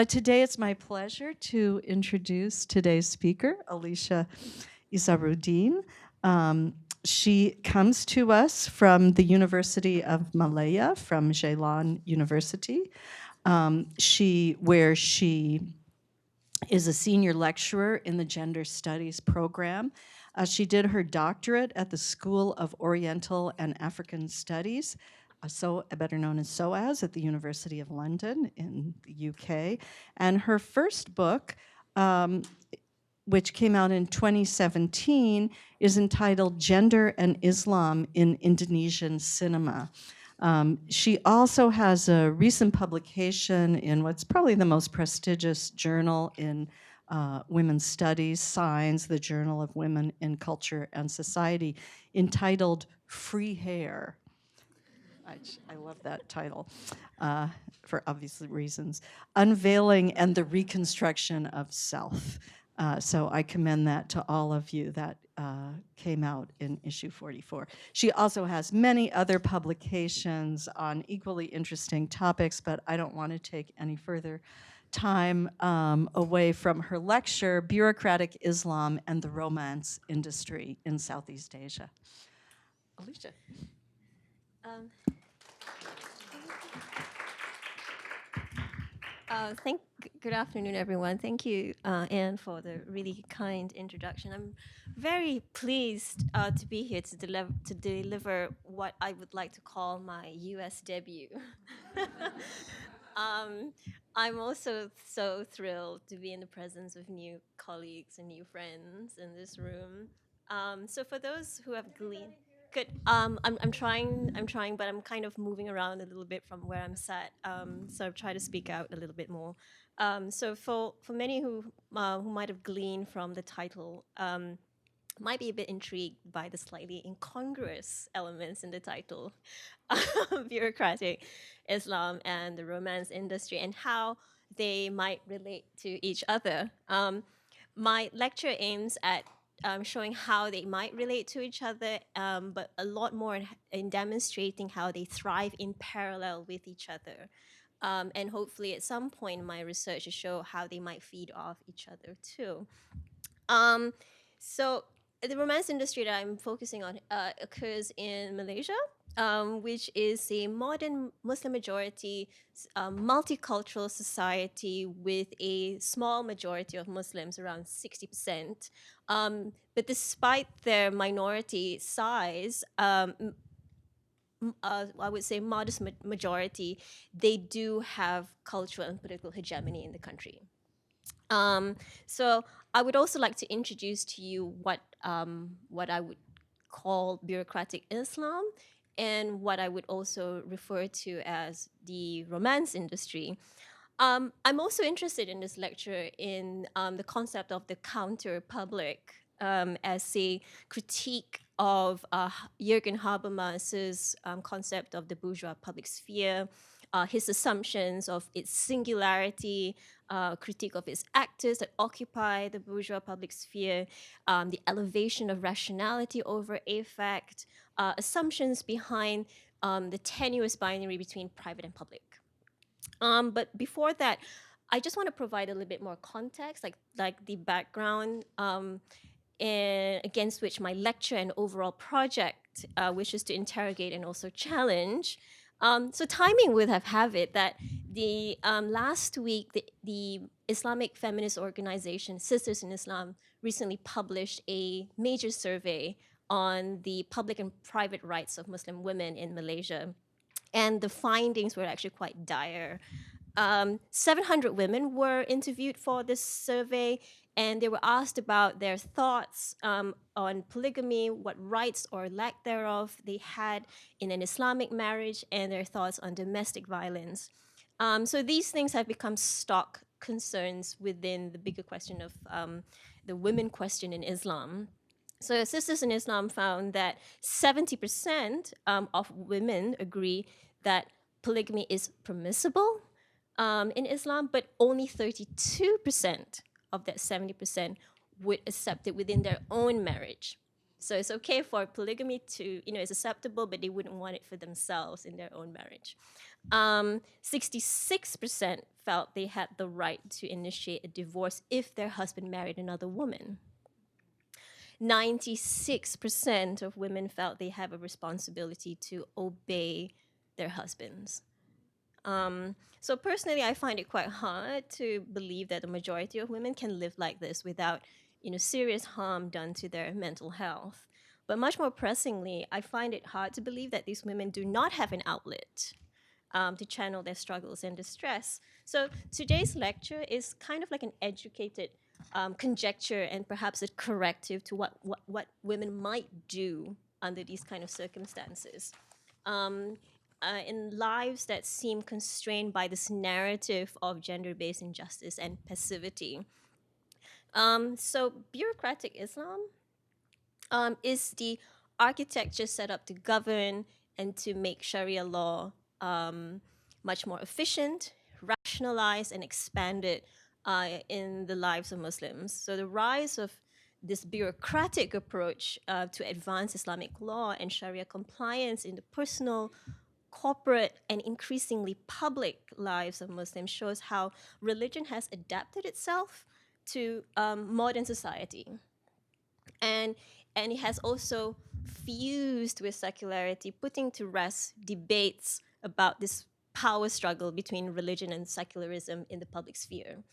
But today it's my pleasure to introduce today's speaker, Alicia Izharuddin. She comes to us from the University of Malaya, from Ceylon University, where she is a senior lecturer in the Gender Studies program. She did her doctorate at the School of Oriental and African Studies, better known as SOAS, at the University of London in the UK. And her first book, which came out in 2017, is entitled Gender and Islam in Indonesian Cinema. She also has a recent publication in what's probably the most prestigious journal in women's studies, Signs, the Journal of Women in Culture and Society, entitled Free Hair. I love that title for obvious reasons. Unveiling and the Reconstruction of Self. So I commend that to all of you. That came out in issue 44. She also has many other publications on equally interesting topics, but I don't want to take any further time away from her lecture, Bureaucratic Islam and the Romance Industry in Southeast Asia. Alicia. Good afternoon, everyone. Thank you, Anne, for the really kind introduction. I'm very pleased to be here to deliver what I would like to call my U.S. debut. I'm also so thrilled to be in the presence of new colleagues and new friends in this room. So for those who have gleaned... Good. I'm trying, but I'm kind of moving around a little bit from where I'm sat. So I'll try to speak out a little bit more. So for many who might have gleaned from the title, might be a bit intrigued by the slightly incongruous elements in the title, Bureaucratic Islam and the Romance Industry, and how they might relate to each other. My lecture aims at showing how they might relate to each other, but a lot more in demonstrating how they thrive in parallel with each other. And hopefully at some point in my research to show how they might feed off each other too. So the romance industry that I'm focusing on occurs in Malaysia, which is a modern Muslim majority, multicultural society with a small majority of Muslims, around 60%. But despite their minority size, I would say modest majority, they do have cultural and political hegemony in the country. So I would also like to introduce to you what I would call bureaucratic Islam and what I would also refer to as the romance industry. I'm also interested in this lecture in the concept of the counter-public as a critique of Jürgen Habermas's concept of the bourgeois public sphere, his assumptions of its singularity, critique of its actors that occupy the bourgeois public sphere, the elevation of rationality over affect, assumptions behind the tenuous binary between private and public. But before that, I just want to provide a little bit more context, like the background against which my lecture and overall project wishes to interrogate and also challenge. So timing would have it that the last week, the Islamic feminist organization Sisters in Islam recently published a major survey on the public and private rights of Muslim women in Malaysia. And the findings were actually quite dire. 700 women were interviewed for this survey, and they were asked about their thoughts on polygamy, what rights or lack thereof they had in an Islamic marriage, and their thoughts on domestic violence. So these things have become stock concerns within the bigger question of the women question in Islam. So Sisters in Islam found that 70% of women agree that polygamy is permissible in Islam, but only 32% of that 70% would accept it within their own marriage. So it's okay for polygamy to, it's acceptable, but they wouldn't want it for themselves in their own marriage. 66% felt they had the right to initiate a divorce if their husband married another woman. 96% of women felt they have a responsibility to obey their husbands. So personally, I find it quite hard to believe that the majority of women can live like this without, serious harm done to their mental health. But much more pressingly, I find it hard to believe that these women do not have an outlet to channel their struggles and distress. So today's lecture is kind of like an educated conjecture and perhaps a corrective to what women might do under these kind of circumstances. In lives that seem constrained by this narrative of gender-based injustice and passivity. So bureaucratic Islam is the architecture set up to govern and to make Sharia law much more efficient, rationalized, and expanded in the lives of Muslims. So the rise of this bureaucratic approach to advance Islamic law and Sharia compliance in the personal, corporate, and increasingly public lives of Muslims shows how religion has adapted itself to modern society. And it has also fused with secularity, putting to rest debates about this power struggle between religion and secularism in the public sphere.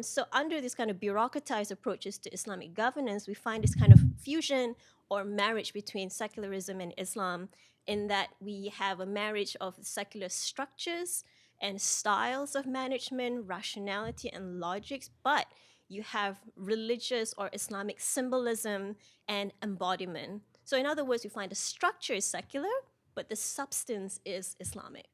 So under this kind of bureaucratized approaches to Islamic governance, we find this kind of fusion or marriage between secularism and Islam, in that we have a marriage of secular structures and styles of management, rationality and logics, but you have religious or Islamic symbolism and embodiment. So in other words, we find the structure is secular, but the substance is Islamic.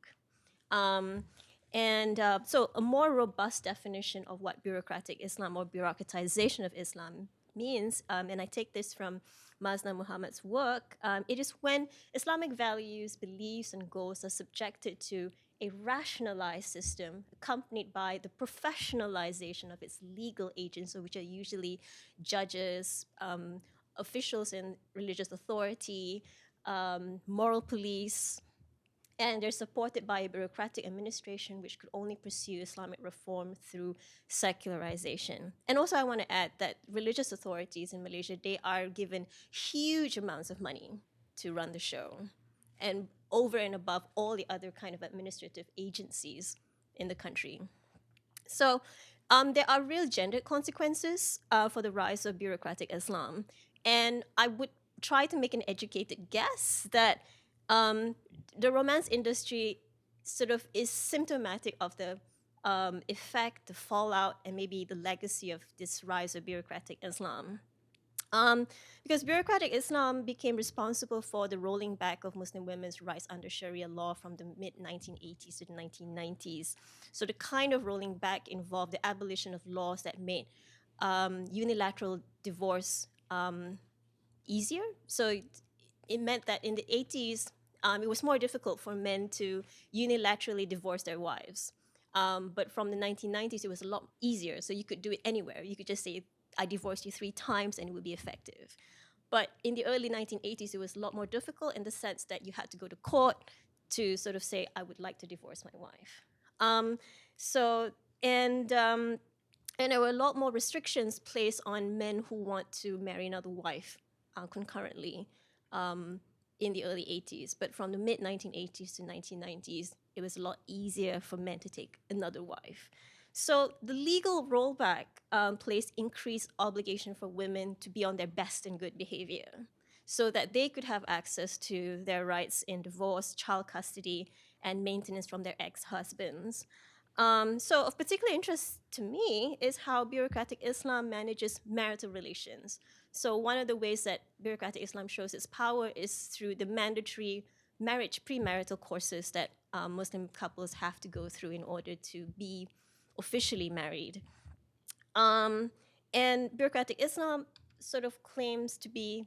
So a more robust definition of what bureaucratic Islam or bureaucratization of Islam means, and I take this from Masna Muhammad's work, it is when Islamic values, beliefs, and goals are subjected to a rationalized system accompanied by the professionalization of its legal agents, which are usually judges, officials in religious authority, moral police, and they're supported by a bureaucratic administration which could only pursue Islamic reform through secularization. And also I want to add that religious authorities in Malaysia, they are given huge amounts of money to run the show, and over and above all the other kind of administrative agencies in the country. So there are real gender consequences for the rise of bureaucratic Islam. And I would try to make an educated guess that the romance industry sort of is symptomatic of the effect, the fallout, and maybe the legacy of this rise of bureaucratic Islam. Because bureaucratic Islam became responsible for the rolling back of Muslim women's rights under Sharia law from the mid-1980s to the 1990s. So the kind of rolling back involved the abolition of laws that made unilateral divorce easier. So it meant that in the 80s, it was more difficult for men to unilaterally divorce their wives. But from the 1990s, it was a lot easier. So you could do it anywhere. You could just say, I divorced you 3 times and it would be effective. But in the early 1980s, it was a lot more difficult in the sense that you had to go to court to sort of say, I would like to divorce my wife. And there were a lot more restrictions placed on men who want to marry another wife concurrently in the early 80s. But from the mid-1980s to 1990s, it was a lot easier for men to take another wife. So the legal rollback placed increased obligation for women to be on their best and good behavior so that they could have access to their rights in divorce, child custody, and maintenance from their ex-husbands. So of particular interest to me is how bureaucratic Islam manages marital relations. So one of the ways that bureaucratic Islam shows its power is through the mandatory marriage premarital courses that Muslim couples have to go through in order to be officially married. And bureaucratic Islam sort of claims to be,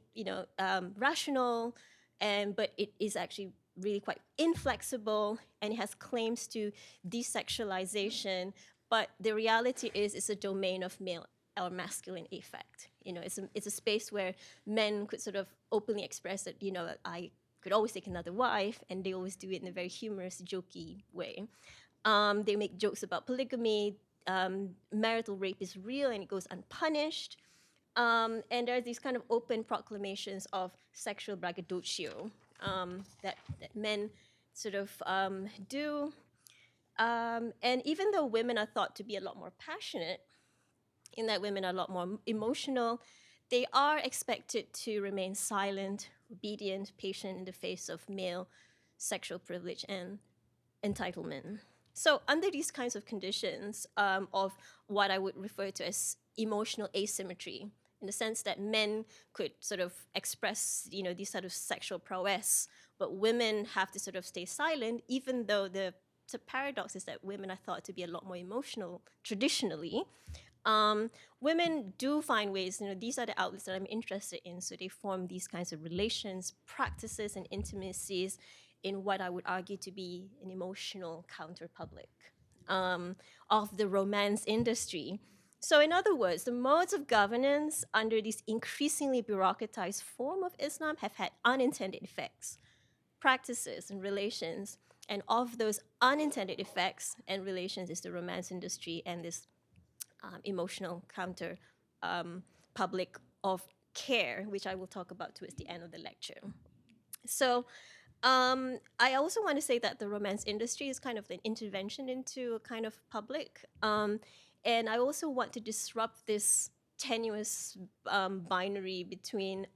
rational, but it is actually really quite inflexible, and it has claims to desexualization. But the reality is, it's a domain of male or masculine affect. it's a space where men could sort of openly express that, I could always take another wife, and they always do it in a very humorous, jokey way. They make jokes about polygamy. Marital rape is real and it goes unpunished. And there are these kind of open proclamations of sexual braggadocio that men sort of do. And even though women are thought to be a lot more passionate, in that women are a lot more emotional, they are expected to remain silent, obedient, patient in the face of male sexual privilege and entitlement. So, under these kinds of conditions of what I would refer to as emotional asymmetry, in the sense that men could sort of express, these sort of sexual prowess, but women have to sort of stay silent, even though the paradox is that women are thought to be a lot more emotional traditionally. Women do find ways, these are the outlets that I'm interested in, so they form these kinds of relations, practices, and intimacies in what I would argue to be an emotional counterpublic of the romance industry. So, in other words, the modes of governance under this increasingly bureaucratized form of Islam have had unintended effects, practices, and relations. And of those unintended effects and relations is the romance industry and this emotional counter public of care, which I will talk about towards the end of the lecture. So, I also want to say that the romance industry is kind of an intervention into a kind of public. And I also want to disrupt this tenuous binary between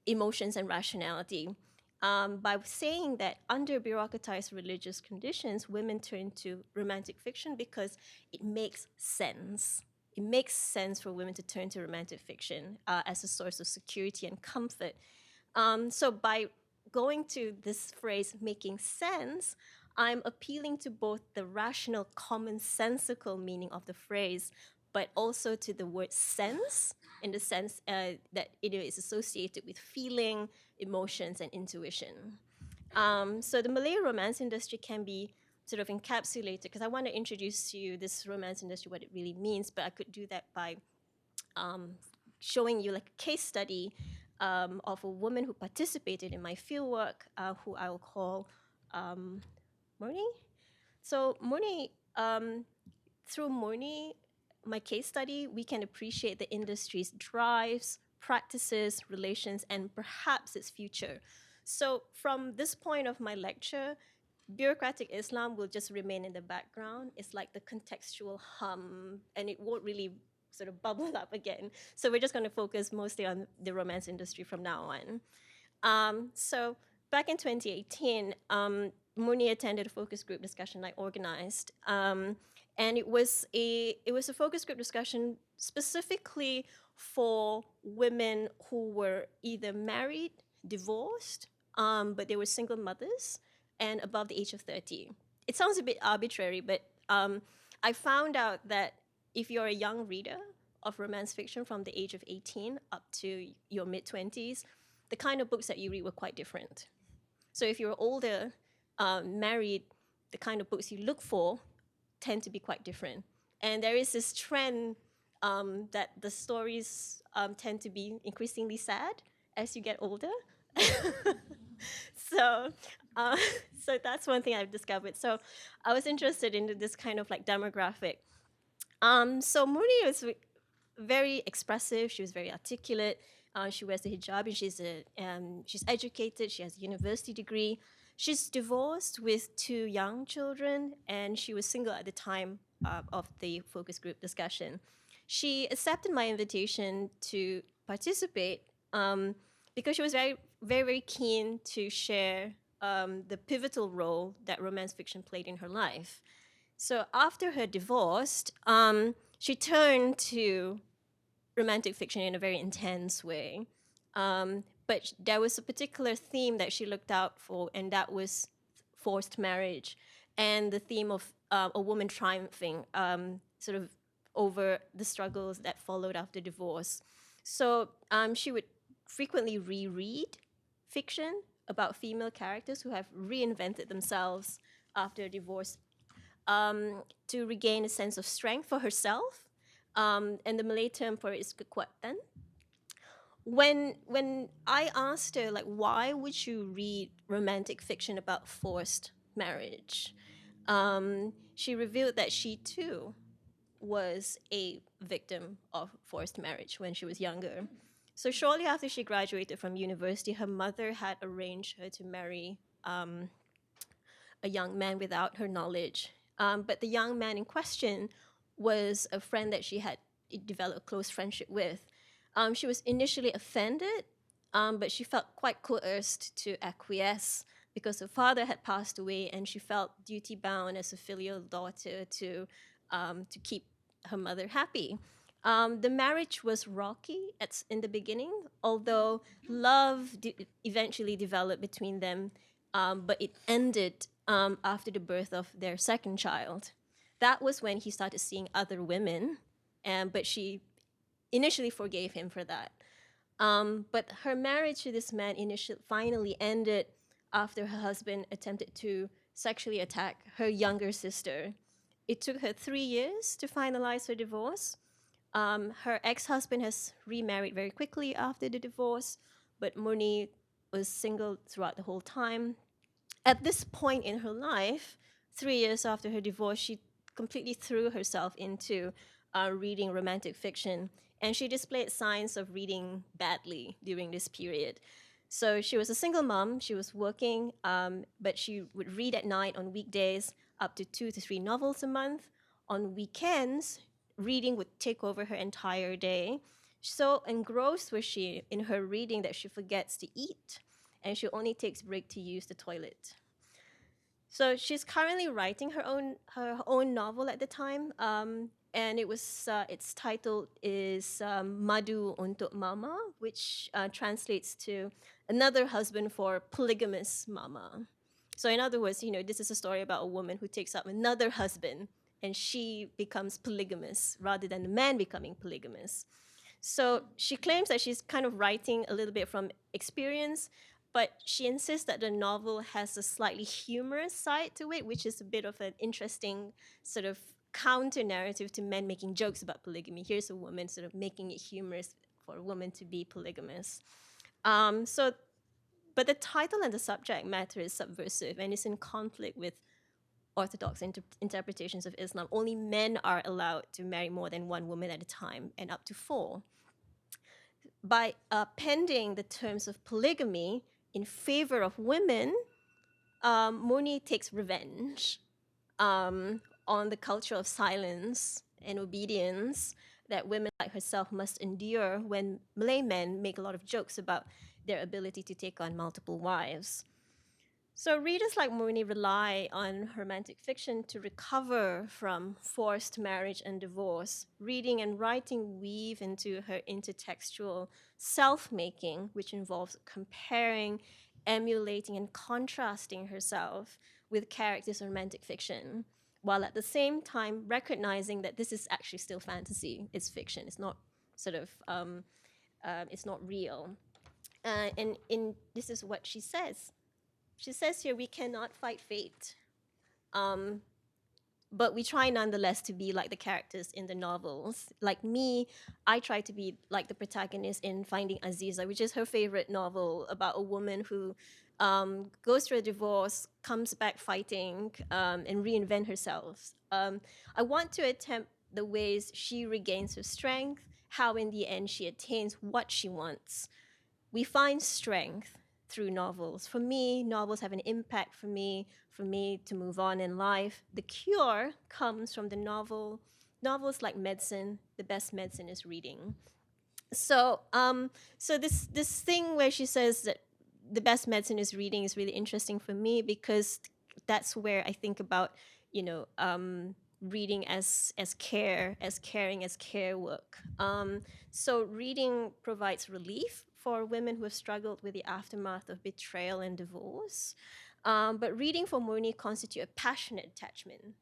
emotions and rationality by saying that under bureaucratized religious conditions, women turn to romantic fiction because it makes sense. It makes sense for women to turn to romantic fiction as a source of security and comfort. So by going to this phrase, making sense, I'm appealing to both the rational, commonsensical meaning of the phrase, but also to the word sense, in the sense that it is associated with feeling, emotions, and intuition. So the Malay romance industry can be sort of encapsulated, because I want to introduce to you this romance industry, what it really means, but I could do that by showing you like a case study of a woman who participated in my fieldwork, who I will call Murni. So Murni, through Murni, my case study, we can appreciate the industry's drives, practices, relations, and perhaps its future. So from this point of my lecture, bureaucratic Islam will just remain in the background. It's like the contextual hum, and it won't really sort of bubble up again. So we're just going to focus mostly on the romance industry from now on. So back in 2018, Muni attended a focus group discussion I organized. And it was a focus group discussion specifically for women who were either married, divorced, but they were single mothers and above the age of 30. It sounds a bit arbitrary, but I found out that if you're a young reader of romance fiction from the age of 18 up to your mid-20s, the kind of books that you read were quite different. So if you're older, married, the kind of books you look for tend to be quite different. And there is this trend that the stories tend to be increasingly sad as you get older. So, so that's one thing I've discovered. So I was interested in this kind of like demographic. So Muni was very expressive. She was very articulate. She wears the hijab, and she's educated. She has a university degree. She's divorced with 2 young children, and she was single at the time of the focus group discussion. She accepted my invitation to participate because she was very, very, very keen to share the pivotal role that romance fiction played in her life. So after her divorce, she turned to romantic fiction in a very intense way. But there was a particular theme that she looked out for, and that was forced marriage and the theme of a woman triumphing sort of over the struggles that followed after divorce. So she would frequently reread fiction about female characters who have reinvented themselves after divorce to regain a sense of strength for herself and the Malay term for it is kekuatan. When I asked her, like, why would you read romantic fiction about forced marriage, she revealed that she too was a victim of forced marriage when she was younger. So shortly after she graduated from university, her mother had arranged her to marry a young man without her knowledge. But the young man in question was a friend that she had developed a close friendship with. She was initially offended, but she felt quite coerced to acquiesce because her father had passed away, and she felt duty bound as a filial daughter to keep her mother happy. The marriage was rocky in the beginning, although love eventually developed between them, but it ended after the birth of their second child. That was when he started seeing other women, but she initially forgave him for that. But her marriage to this man finally ended after her husband attempted to sexually attack her younger sister. It took her 3 years to finalize her divorce. Her ex-husband has remarried very quickly after the divorce, but Murni was single throughout the whole time. At this point in her life, 3 years after her divorce, she completely threw herself into reading romantic fiction, and she displayed signs of reading badly during this period. So she was a single mom. She was working, but she would read at night on weekdays, up to 2 to 3 novels a month. On weekends, reading would take over her entire day. So engrossed was she in her reading that she forgets to eat, and she only takes break to use the toilet. So she's currently writing her own novel at the time, and its title is Madu untuk Mama, which translates to another husband for polygamous mama. So in other words, this is a story about a woman who takes up another husband, and she becomes polygamous rather than the man becoming polygamous. So she claims that she's kind of writing a little bit from experience, but she insists that the novel has a slightly humorous side to it, which is a bit of an interesting sort of counter narrative to men making jokes about polygamy. Here's a woman sort of making it humorous for a woman to be polygamous. But the title and the subject matter is subversive and is in conflict with orthodox interpretations of Islam. Only men are allowed to marry more than one woman at a time, and up to 4. By pending the terms of polygamy in favor of women, Murni takes revenge on the culture of silence and obedience that women like herself must endure when Malay men make a lot of jokes about their ability to take on multiple wives. So readers like Murni rely on romantic fiction to recover from forced marriage and divorce. Reading and writing weave into her intertextual self-making, which involves comparing, emulating, and contrasting herself with characters in romantic fiction, while at the same time recognizing that this is actually still fantasy. It's fiction. It's not it's not real. And this is what she says. She says here, we cannot fight fate, but we try nonetheless to be like the characters in the novels. Like me, I try to be like the protagonist in Finding Aziza, which is her favorite novel about a woman who goes through a divorce, comes back fighting, and reinvent herself. I want to attempt the ways she regains her strength, how in the end she attains what she wants. We find strength through novels. For me, novels have an impact for me to move on in life. The cure comes from the novel. Novels like medicine. The best medicine is reading. So this thing where she says that the best medicine is reading is really interesting for me, because that's where I think about, reading as care, as caring, as care work. So reading provides relief for women who have struggled with the aftermath of betrayal and divorce. But reading for Murni constitute a passionate attachment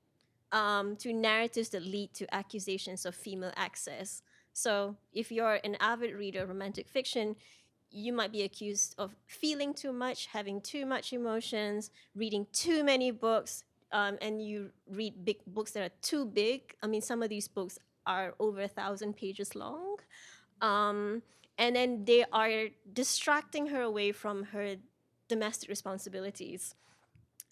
to narratives that lead to accusations of female access. So if you're an avid reader of romantic fiction, you might be accused of feeling too much, having too much emotions, reading too many books, and you read big books that are too big. I mean, some of these books are over 1,000 pages long. And then they are distracting her away from her domestic responsibilities.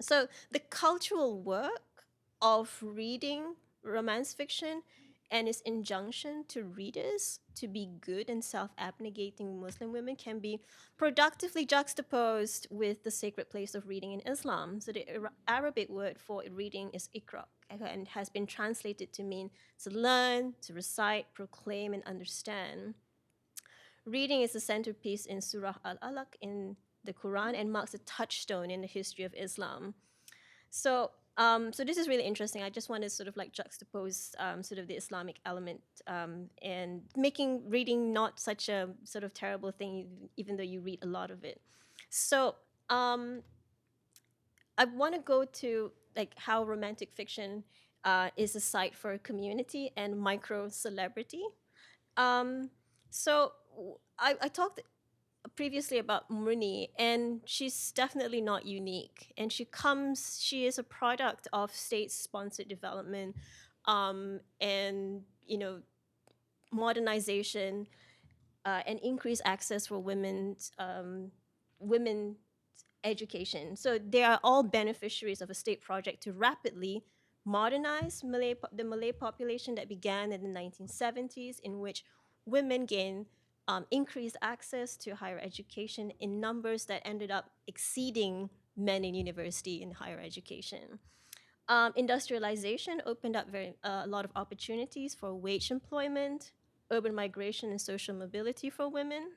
So the cultural work of reading romance fiction and its injunction to readers to be good and self-abnegating Muslim women can be productively juxtaposed with the sacred place of reading in Islam. So the Arabic word for reading is ikra, and has been translated to mean to learn, to recite, proclaim, and understand. Reading is the centerpiece in Surah Al-Alaq in the Quran and marks a touchstone in the history of Islam. So this is really interesting. I just want to sort of like juxtapose sort of the Islamic element and making reading not such a sort of terrible thing, even though you read a lot of it. So I want to go to like how romantic fiction is a site for community and micro celebrity. Um, so I talked previously about Murni, and she's definitely not unique. And she is a product of state-sponsored development, and modernization, and increased access for women education. So they are all beneficiaries of a state project to rapidly modernize the Malay population that began in the 1970s, in which women gained increased access to higher education in numbers that ended up exceeding men in university in higher education. Industrialization opened up a lot of opportunities for wage employment, urban migration, and social mobility for women.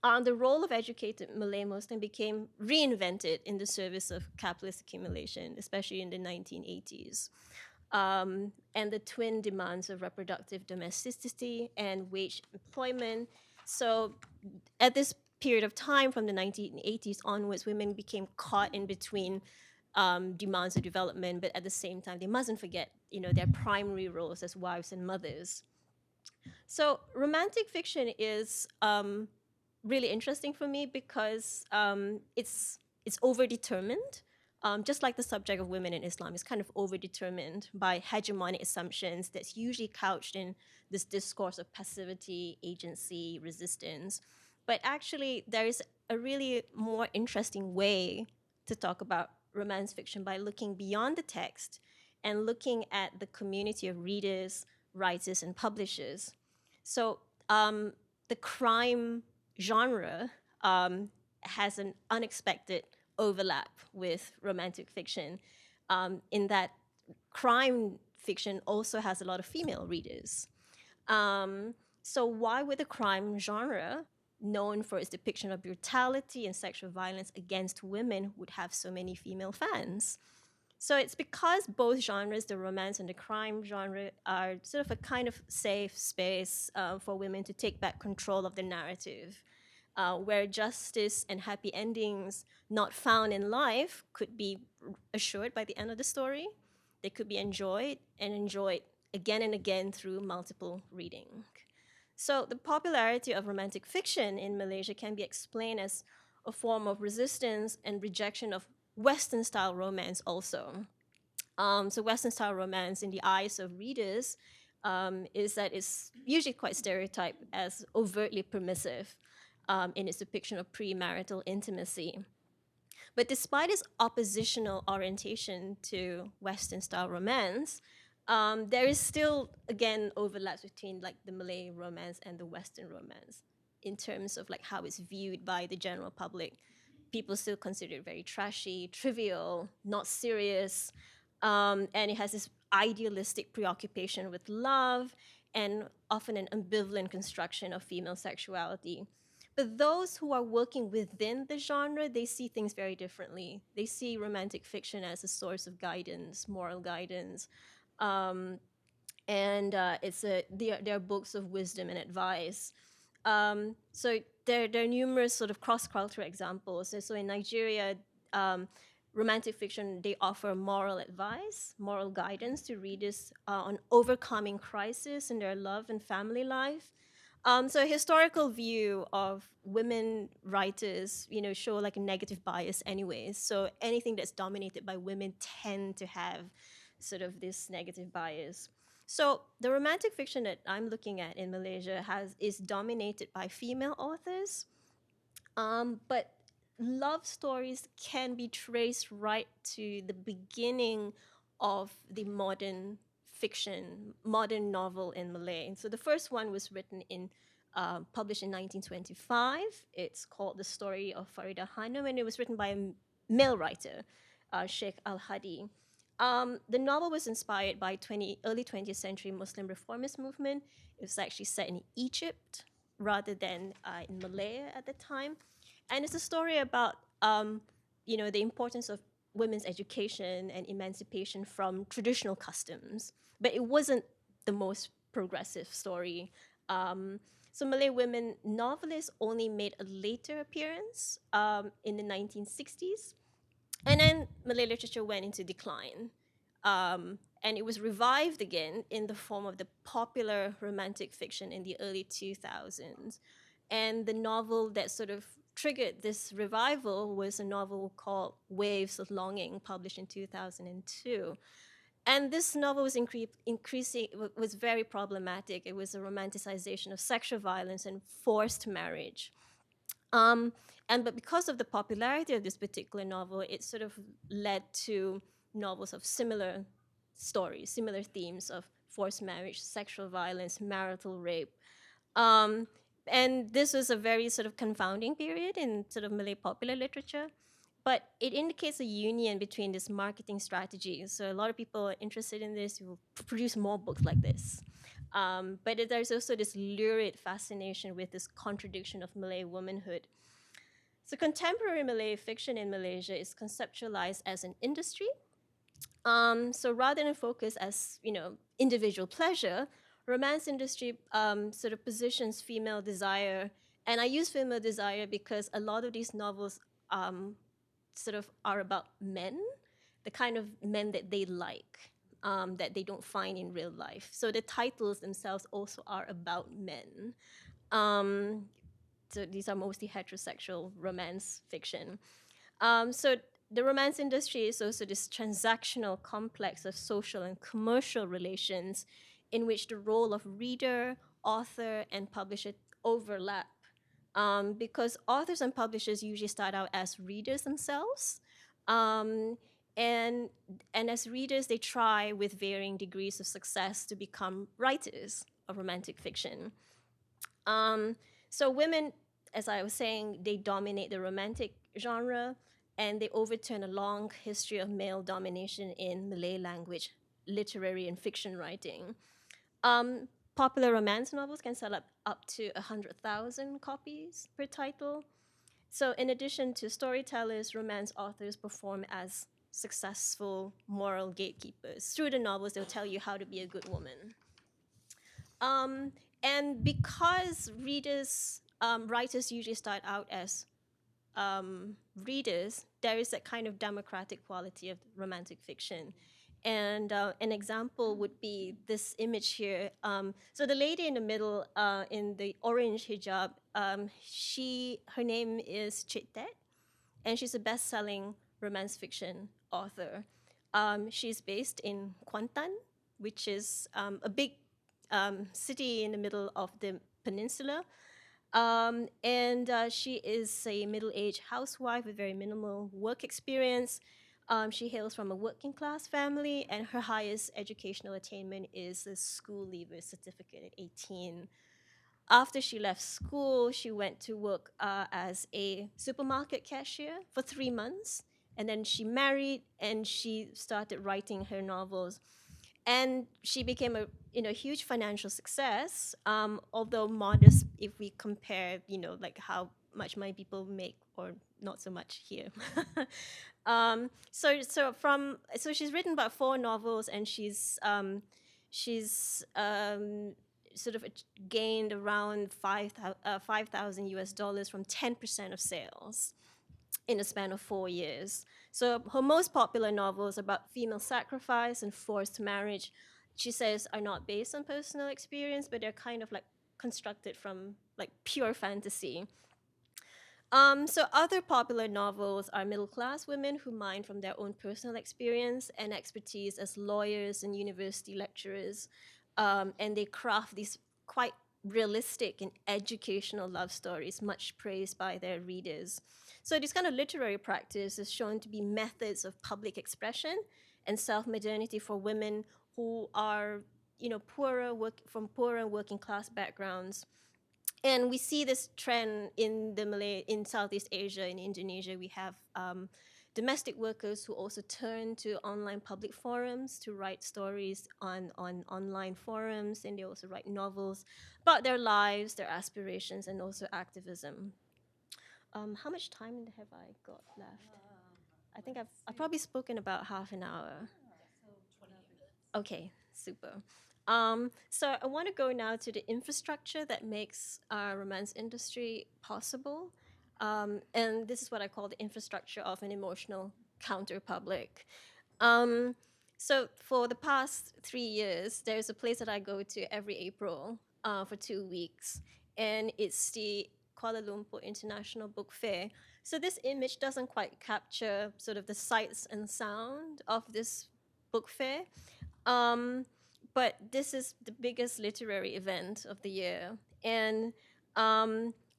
The role of educated Malay Muslim became reinvented in the service of capitalist accumulation, especially in the 1980s. And the twin demands of reproductive domesticity and wage employment. So, at this period of time, from the 1980s onwards, women became caught in between demands of development, but at the same time, they mustn't forget, their primary roles as wives and mothers. So, romantic fiction is really interesting for me because it's overdetermined. Just like the subject of women in Islam is kind of overdetermined by hegemonic assumptions that's usually couched in this discourse of passivity, agency, resistance. But actually, there is a really more interesting way to talk about romance fiction by looking beyond the text and looking at the community of readers, writers, and publishers. So the crime genre has an unexpected overlap with romantic fiction, in that crime fiction also has a lot of female readers. So why would the crime genre, known for its depiction of brutality and sexual violence against women, would have so many female fans? So it's because both genres, the romance and the crime genre, are sort of a kind of safe space for women to take back control of the narrative, where justice and happy endings not found in life could be assured by the end of the story. They could be enjoyed and enjoyed again and again through multiple reading. So the popularity of romantic fiction in Malaysia can be explained as a form of resistance and rejection of Western style romance also. So Western style romance in the eyes of readers is that it's usually quite stereotyped as overtly permissive in its depiction of premarital intimacy. But despite its oppositional orientation to Western style romance, there is still, again, overlaps between like the Malay romance and the Western romance in terms of like how it's viewed by the general public. People still consider it very trashy, trivial, not serious, and it has this idealistic preoccupation with love and often an ambivalent construction of female sexuality. But those who are working within the genre, they see things very differently. They see romantic fiction as a source of guidance, moral guidance, and they are books of wisdom and advice. So there are numerous sort of cross-cultural examples. So in Nigeria, romantic fiction, they offer moral advice, moral guidance to readers on overcoming crisis in their love and family life. So a historical view of women writers, show like a negative bias anyways. So anything that's dominated by women tend to have sort of this negative bias. So the romantic fiction that I'm looking at in Malaysia is dominated by female authors, but love stories can be traced right to the beginning of the modern fiction, modern novel in Malay. So the first one was published in 1925. It's called The Story of Farida Heineman, and it was written by a male writer, Sheikh Al-Hadi. The novel was inspired by early 20th century Muslim reformist movement. It was actually set in Egypt rather than in Malaya at the time. And it's a story about, the importance of women's education and emancipation from traditional customs. But it wasn't the most progressive story. So Malay women novelists only made a later appearance in the 1960s. And then Malay literature went into decline. And it was revived again in the form of the popular romantic fiction in the early 2000s. And the novel that sort of triggered this revival was a novel called Waves of Longing, published in 2002. And this novel was was very problematic. It was a romanticization of sexual violence and forced marriage. Um, but because of the popularity of this particular novel, it sort of led to novels of similar stories, similar themes of forced marriage, sexual violence, marital rape. Um, and this was a very sort of confounding period in sort of Malay popular literature. But it indicates a union between this marketing strategy. So a lot of people are interested in this, will produce more books like this. But there's also this lurid fascination with this contradiction of Malay womanhood. So contemporary Malay fiction in Malaysia is conceptualized as an industry. So rather than focus as individual pleasure, romance industry sort of positions female desire, and I use female desire because a lot of these novels sort of are about men, the kind of men that they like, that they don't find in real life. So the titles themselves also are about men. Um, so these are mostly heterosexual romance fiction. So the romance industry is also this transactional complex of social and commercial relations in which the role of reader, author, and publisher overlap. Because authors and publishers usually start out as readers themselves. Um, and, and as readers, they try with varying degrees of success to become writers of romantic fiction. So women, as I was saying, they dominate the romantic genre, and they overturn a long history of male domination in Malay language, literary and fiction writing. Popular romance novels can sell up to 100,000 copies per title. So in addition to storytellers, romance authors perform as successful moral gatekeepers. Through the novels, they'll tell you how to be a good woman. Um, and because writers usually start out as readers, there is that kind of democratic quality of romantic fiction. And an example would be this image here. So the lady in the middle, in the orange hijab, her name is Chitet, and she's a best-selling romance fiction author. She's based in Kuantan, which is a big city in the middle of the peninsula. And she is a middle-aged housewife with very minimal work experience. She hails from a working class family, and her highest educational attainment is a school leaver certificate at 18. After she left school, she went to work as a supermarket cashier for 3 months. And then she married and she started writing her novels. And she became a huge financial success, although modest if we compare, like how much money people make or not so much here. So she's written about 4 novels, and she's sort of gained around 5,000 US dollars from 10% of sales in a span of 4 years. So her most popular novels about female sacrifice and forced marriage, she says, are not based on personal experience, but they're kind of like constructed from like pure fantasy. So other popular novels are middle-class women who mine from their own personal experience and expertise as lawyers and university lecturers. and they craft these quite realistic and educational love stories, much praised by their readers. So this kind of literary practice is shown to be methods of public expression and self-modernity for women who are, from poorer working class backgrounds. And we see this trend in in Southeast Asia, in Indonesia. We have domestic workers who also turn to online public forums to write stories on online forums, and they also write novels about their lives, their aspirations, and also activism. How much time have I got left? I think I've probably spoken about half an hour. Okay, super. So I want to go now to the infrastructure that makes our romance industry possible. And this is what I call the infrastructure of an emotional counterpublic. Um, so for the past 3 years, there's a place that I go to every April for 2 weeks, and it's the Kuala Lumpur International Book Fair. So this image doesn't quite capture sort of the sights and sound of this book fair, um, but this is the biggest literary event of the year. And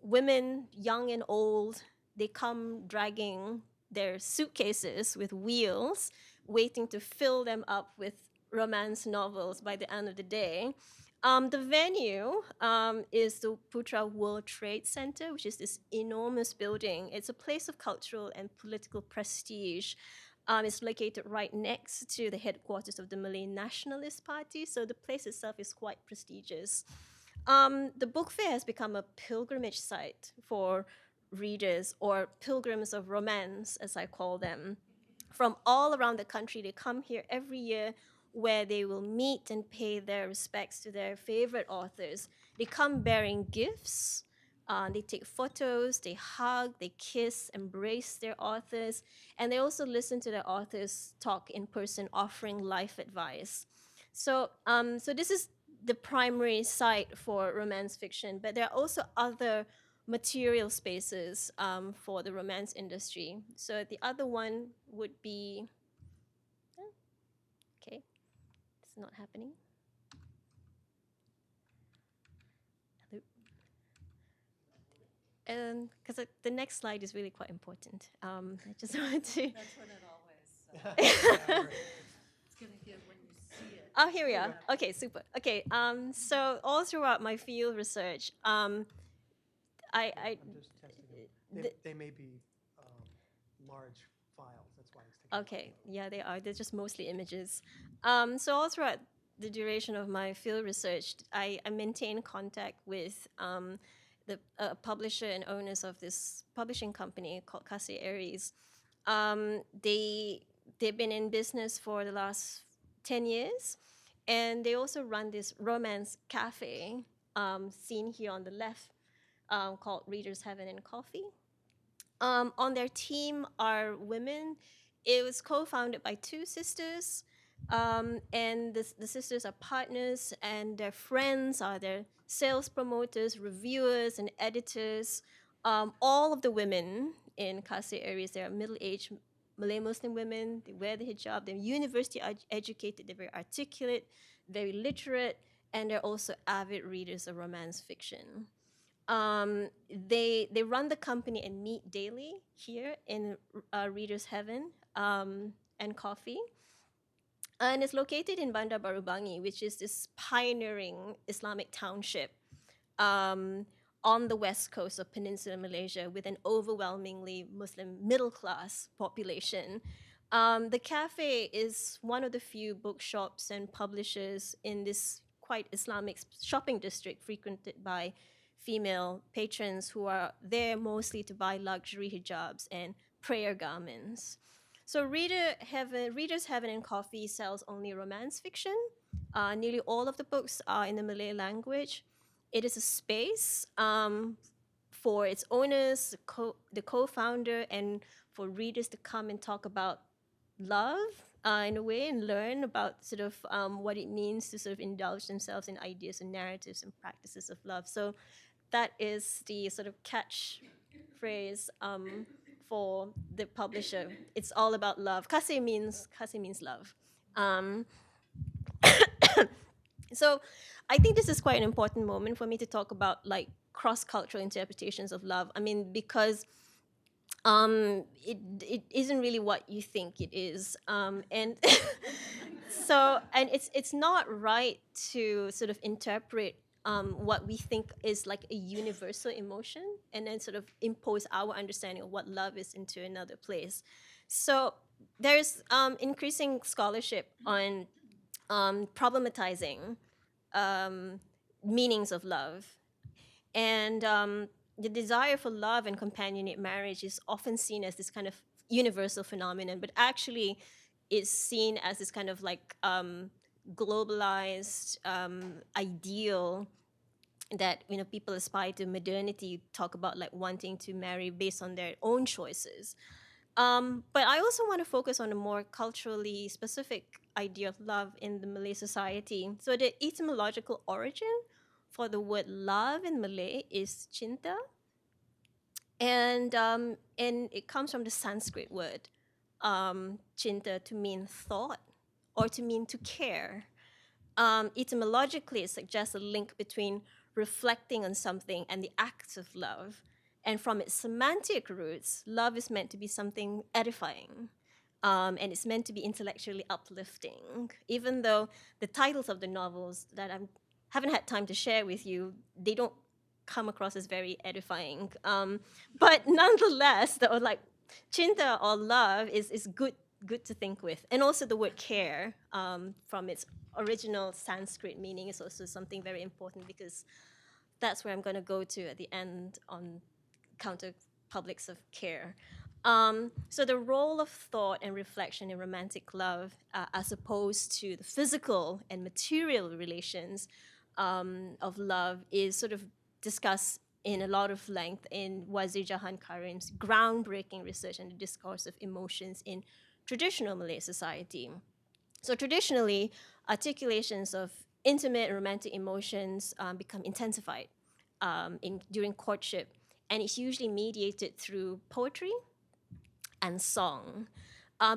women, young and old, they come dragging their suitcases with wheels, waiting to fill them up with romance novels by the end of the day. The venue is the Putra World Trade Center, which is this enormous building. It's a place of cultural and political prestige. It's located right next to the headquarters of the Malay Nationalist Party, so the place itself is quite prestigious. The book fair has become a pilgrimage site for readers, or pilgrims of romance, as I call them. From all around the country, they come here every year where they will meet and pay their respects to their favorite authors. They come bearing gifts, they take photos, they hug, they kiss, embrace their authors, and they also listen to their authors talk in person, offering life advice. So this is the primary site for romance fiction, but there are also other material spaces for the romance industry. So the other one would be, okay, it's not happening. Because the next slide is really quite important. I just want to. That's when it always. It's going to get when you see it. Oh, here we are. Okay, super. Okay, so all throughout my field research, I'm just testing it. They may be large files. That's why it's taking. okay, yeah, they are. They're just mostly images. So all throughout the duration of my field research, I maintain contact with the publisher and owners of this publishing company called Kasih Aries. They've been in business for the last 10 years, and they also run this romance cafe seen here on the left, called Readers Heaven and Coffee. On their team are women. It was co-founded by two sisters, and the sisters are partners, and their friends are their sales promoters, reviewers, and editors. All of the women in Kasih areas, they are middle-aged Malay Muslim women. They wear the hijab. They're university educated. They're very articulate, very literate, and they're also avid readers of romance fiction. They run the company and meet daily here in Reader's Heaven and Coffee. And it's located in Bandar Baru Bangi, which is this pioneering Islamic township on the west coast of Peninsular Malaysia with an overwhelmingly Muslim middle class population. The cafe is one of the few bookshops and publishers in this quite Islamic shopping district frequented by female patrons who are there mostly to buy luxury hijabs and prayer garments. So Readers Heaven and Coffee sells only romance fiction. Nearly all of the books are in the Malay language. It is a space for its owners, the co-founder, and for readers to come and talk about love in a way, and learn about sort of what it means to sort of indulge themselves in ideas and narratives and practices of love. So that is the sort of catchphrase for the publisher. It's all about love. Kasih means love. So I think this is quite an important moment for me to talk about like cross-cultural interpretations of love. I mean, because it isn't really what you think it is, and and it's not right to sort of interpret what we think is like a universal emotion and then sort of impose our understanding of what love is into another place. So there's increasing scholarship on problematizing um, meanings of love. And the desire for love and companionate marriage is often seen as this kind of universal phenomenon, but actually is seen as this kind of like globalized ideal that people aspire to modernity, talk about like wanting to marry based on their own choices. But I also want to focus on a more culturally specific idea of love in the Malay society. So the etymological origin for the word love in Malay is cinta, and it comes from the Sanskrit word cinta, to mean thought or to mean to care. Etymologically, it suggests a link between reflecting on something and the act of love. And from its semantic roots, love is meant to be something edifying. And it's meant to be intellectually uplifting. Even though the titles of the novels that I haven't had time to share with you, they don't come across as very edifying. But nonetheless, the like cinta or love is good to think with. And also the word care, from its original Sanskrit meaning, is also something very important, because that's where I'm going to go to at the end on counter publics of care. So the role of thought and reflection in romantic love, as opposed to the physical and material relations of love, is sort of discussed in a lot of length in Wazir Jahan Karim's groundbreaking research on the discourse of emotions in traditional Malay society. So traditionally, articulations of intimate and romantic emotions become intensified during courtship, and it's usually mediated through poetry and song.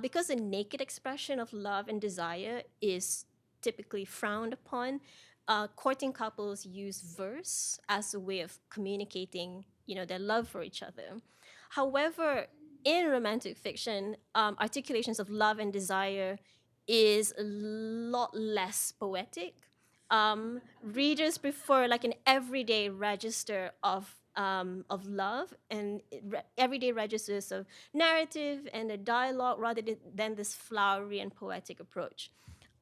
Because the naked expression of love and desire is typically frowned upon, courting couples use verse as a way of communicating, their love for each other. However, in romantic fiction, articulations of love and desire is a lot less poetic. Readers prefer like an everyday register of love and everyday registers of narrative and a dialogue, rather than this flowery and poetic approach.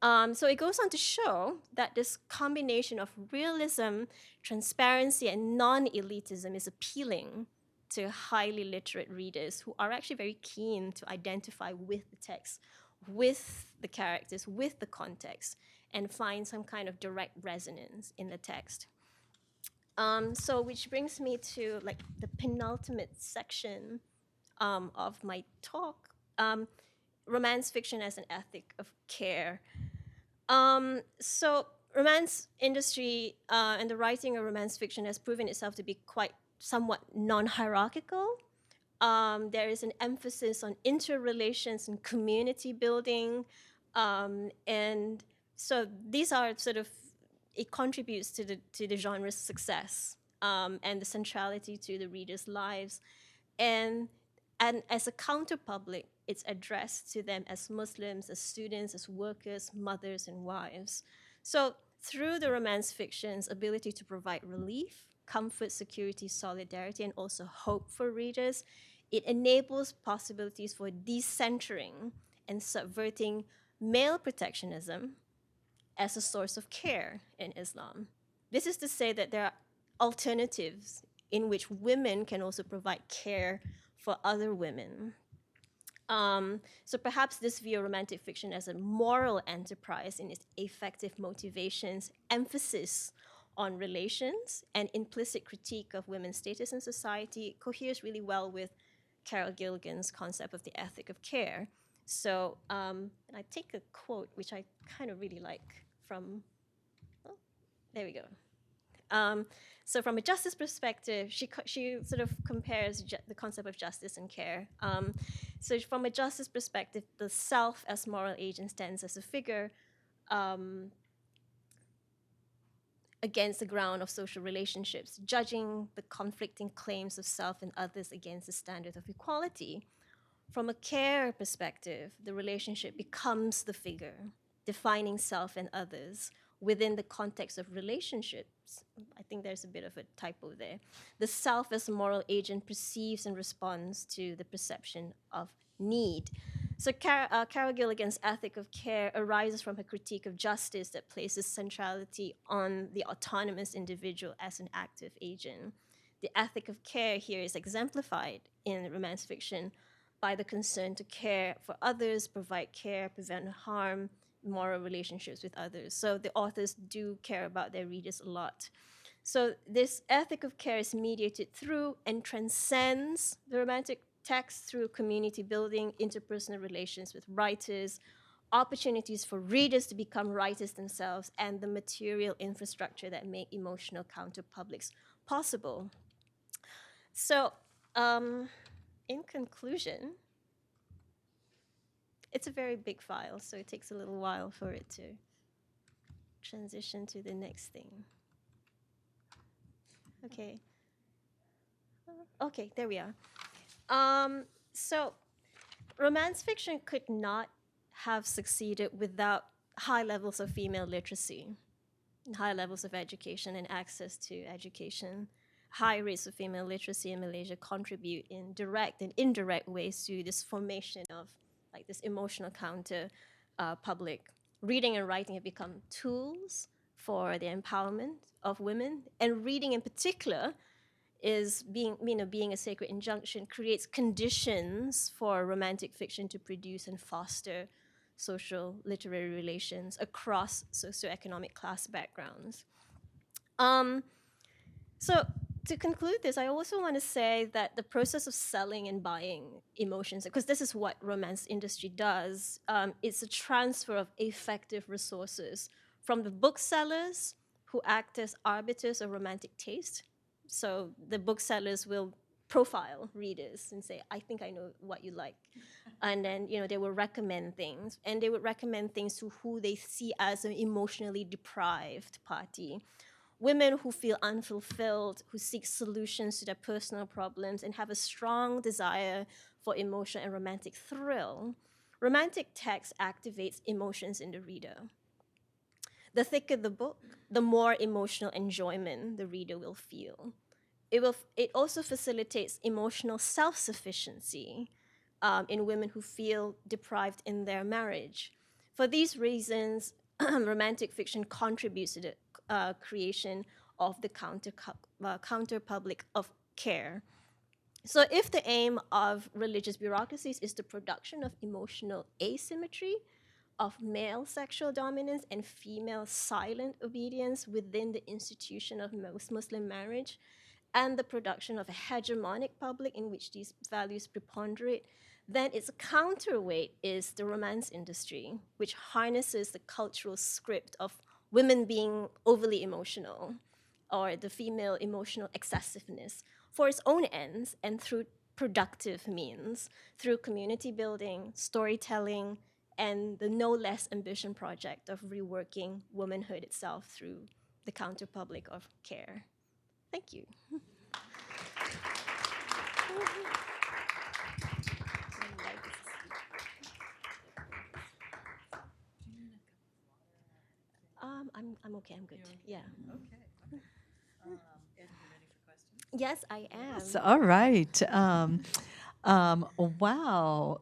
So it goes on to show that this combination of realism, transparency, and non-elitism is appealing to highly literate readers who are actually very keen to identify with the text, with the characters, with the context, and find some kind of direct resonance in the text. So which brings me to like the penultimate section of my talk, romance fiction as an ethic of care. So romance industry and the writing of romance fiction has proven itself to be quite somewhat non-hierarchical. There is an emphasis on interrelations and community building, and so these are sort of, it contributes to the genre's success, and the centrality to the readers' lives, and as a counter public, it's addressed to them as Muslims, as students, as workers, mothers, and wives. So through the romance fiction's ability to provide relief, comfort, security, solidarity, and also hope for readers, it enables possibilities for decentering and subverting male protectionism as a source of care in Islam. This is to say that there are alternatives in which women can also provide care for other women. So perhaps this view of romantic fiction as a moral enterprise in its effective motivations, emphasis on relations, and implicit critique of women's status in society coheres really well with Carol Gilligan's concept of the ethic of care. So and I take a quote, which I kind of really like from, oh, there we go. So from a justice perspective, she sort of compares the concept of justice and care. So from a justice perspective, the self as moral agent stands as a figure against the ground of social relationships, judging the conflicting claims of self and others against the standard of equality. From a care perspective, the relationship becomes the figure, defining self and others within the context of relationships. I think there's a bit of a typo there. The self as a moral agent perceives and responds to the perception of need. So Carol Gilligan's ethic of care arises from her critique of justice that places centrality on the autonomous individual as an active agent. The ethic of care here is exemplified in romance fiction by the concern to care for others, provide care, prevent harm, moral relationships with others. So the authors do care about their readers a lot. So this ethic of care is mediated through and transcends the romantic text through community building, interpersonal relations with writers, opportunities for readers to become writers themselves, and the material infrastructure that make emotional counterpublics possible. So, in conclusion, it's a very big file, so it takes a little while for it to transition to the next thing. Okay. Okay, there we are. So romance fiction could not have succeeded without high levels of female literacy, high levels of education and access to education. High rates of female literacy in Malaysia contribute in direct and indirect ways to this formation of like this emotional counter public. Reading and writing have become tools for the empowerment of women, and reading in particular is being a sacred injunction, creates conditions for romantic fiction to produce and foster social literary relations across socioeconomic class backgrounds. So to conclude this, I also want to say that the process of selling and buying emotions, because this is what romance industry does, it's a transfer of affective resources from the booksellers who act as arbiters of romantic taste. So the booksellers will profile readers and say, I think I know what you like. And then, they will recommend things. And they would recommend things to who they see as an emotionally deprived party. Women who feel unfulfilled, who seek solutions to their personal problems and have a strong desire for emotional and romantic thrill. Romantic text activates emotions in the reader. The thicker the book, the more emotional enjoyment the reader will feel. It also facilitates emotional self-sufficiency in women who feel deprived in their marriage. For these reasons, romantic fiction contributes to the creation of the counter public of care. So if the aim of religious bureaucracies is the production of emotional asymmetry, of male sexual dominance and female silent obedience within the institution of Muslim marriage, and the production of a hegemonic public in which these values preponderate, then its counterweight is the romance industry, which harnesses the cultural script of women being overly emotional or the female emotional excessiveness for its own ends and through productive means, through community building, storytelling, and the no less ambition project of reworking womanhood itself through the counterpublic of care. Thank you. I'm okay, I'm good. Yeah. Okay. Ed, are you ready for questions? Yes, I am. So, all right. Wow.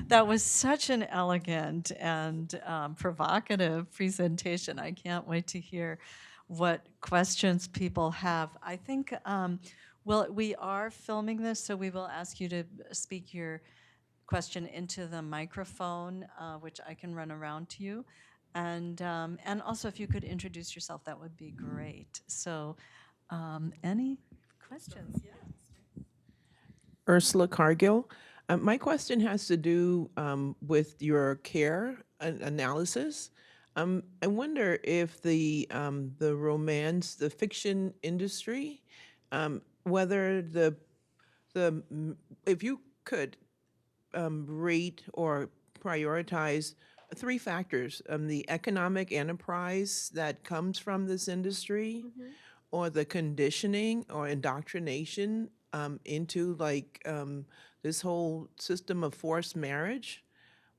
That was such an elegant and provocative presentation. I can't wait to hear what questions people have. I think, we are filming this, so we will ask you to speak your question into the microphone, which I can run around to you. And also, if you could introduce yourself, that would be great. So, any questions? Yeah. Ursula Cargill. My question has to do with your care analysis. I wonder if the romance, the fiction industry, whether if you could rate or prioritize three factors: the economic enterprise that comes from this industry, or the conditioning or indoctrination into this whole system of forced marriage,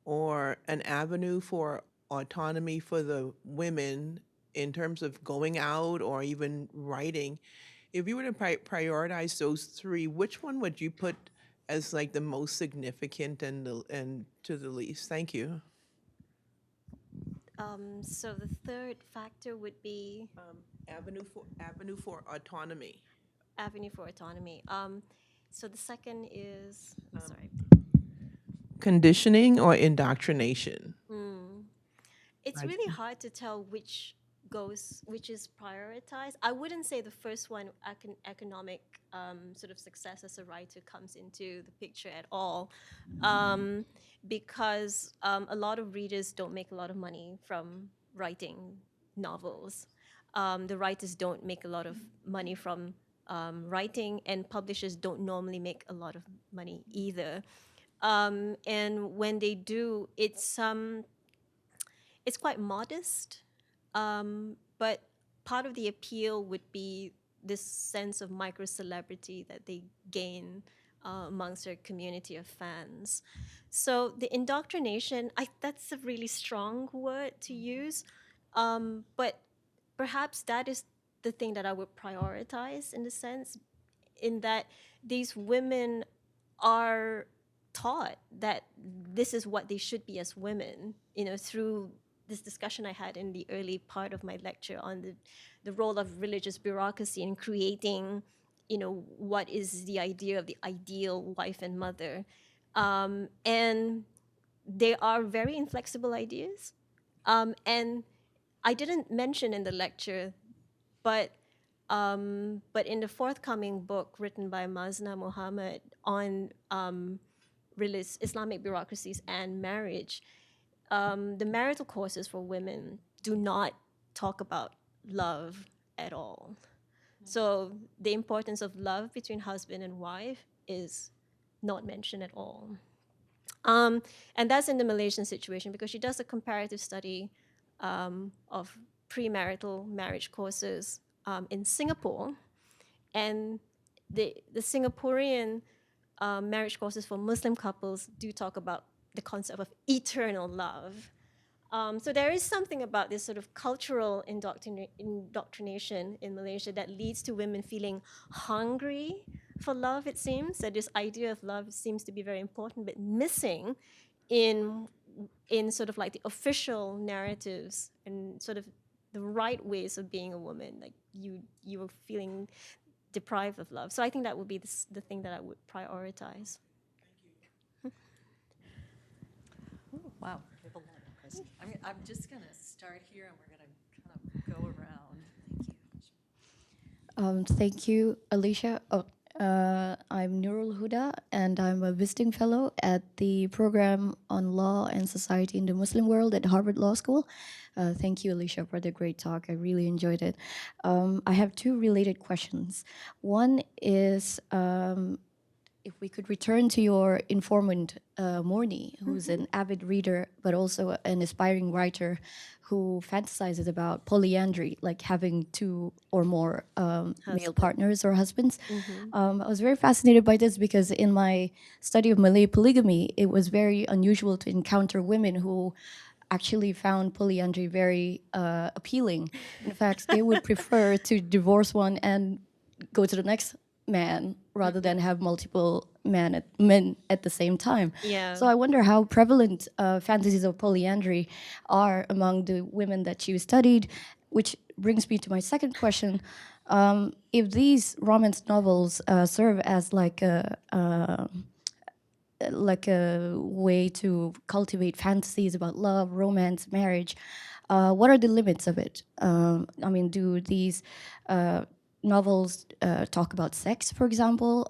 or an avenue for autonomy for the women in terms of going out or even writing. If you were to prioritize those three, which one would you put as like the most significant and to the least? Thank you. So the third factor would be Avenue for autonomy. avenue for autonomy. So the second is, sorry. Conditioning or indoctrination. It's really hard to tell which is prioritized. I wouldn't say the first one, economic sort of success as a writer, comes into the picture at all, because a lot of readers don't make a lot of money from writing novels. The writers don't make a lot of money from writing, and publishers don't normally make a lot of money either. And when they do, it's quite modest, but part of the appeal would be this sense of micro celebrity that they gain amongst their community of fans. So the indoctrination, that's a really strong word to use, but perhaps that is the thing that I would prioritize, in the sense, in that these women are taught that this is what they should be as women, through this discussion I had in the early part of my lecture on the role of religious bureaucracy in creating, what is the idea of the ideal wife and mother. And they are very inflexible ideas. And I didn't mention in the lecture, but in the forthcoming book written by Mazna Muhammad on Islamic bureaucracies and marriage, the marital courses for women do not talk about love at all. So the importance of love between husband and wife is not mentioned at all. And that's in the Malaysian situation, because she does a comparative study of premarital marriage courses in Singapore, and the Singaporean marriage courses for Muslim couples do talk about the concept of eternal love. So there is something about this sort of cultural indoctrination in Malaysia that leads to women feeling hungry for love, it seems. That this idea of love seems to be very important, but missing in sort of like the official narratives and sort of the right ways of being a woman. Like you were feeling deprived of love. So I think that would be the thing that I would prioritize. Wow, we have a lot of questions. I'm just going to start here, and we're going to kind of go around. Thank you, Alicia. I'm Nurul Huda, and I'm a visiting fellow at the program on law and society in the Muslim world at Harvard Law School. Thank you, Alicia, for the great talk. I really enjoyed it. I have two related questions. One is, if we could return to your informant, Morni, who's an avid reader, but also an aspiring writer who fantasizes about polyandry, like having two or more male partners or husbands. I was very fascinated by this because in my study of Malay polygamy, it was very unusual to encounter women who actually found polyandry very appealing. In fact, they would prefer to divorce one and go to the next man rather than have multiple men at the same time. Yeah. So I wonder how prevalent fantasies of polyandry are among the women that you studied, which brings me to my second question. If these romance novels serve as like a way to cultivate fantasies about love, romance, marriage, what are the limits of it? I mean, do these novels talk about sex, for example,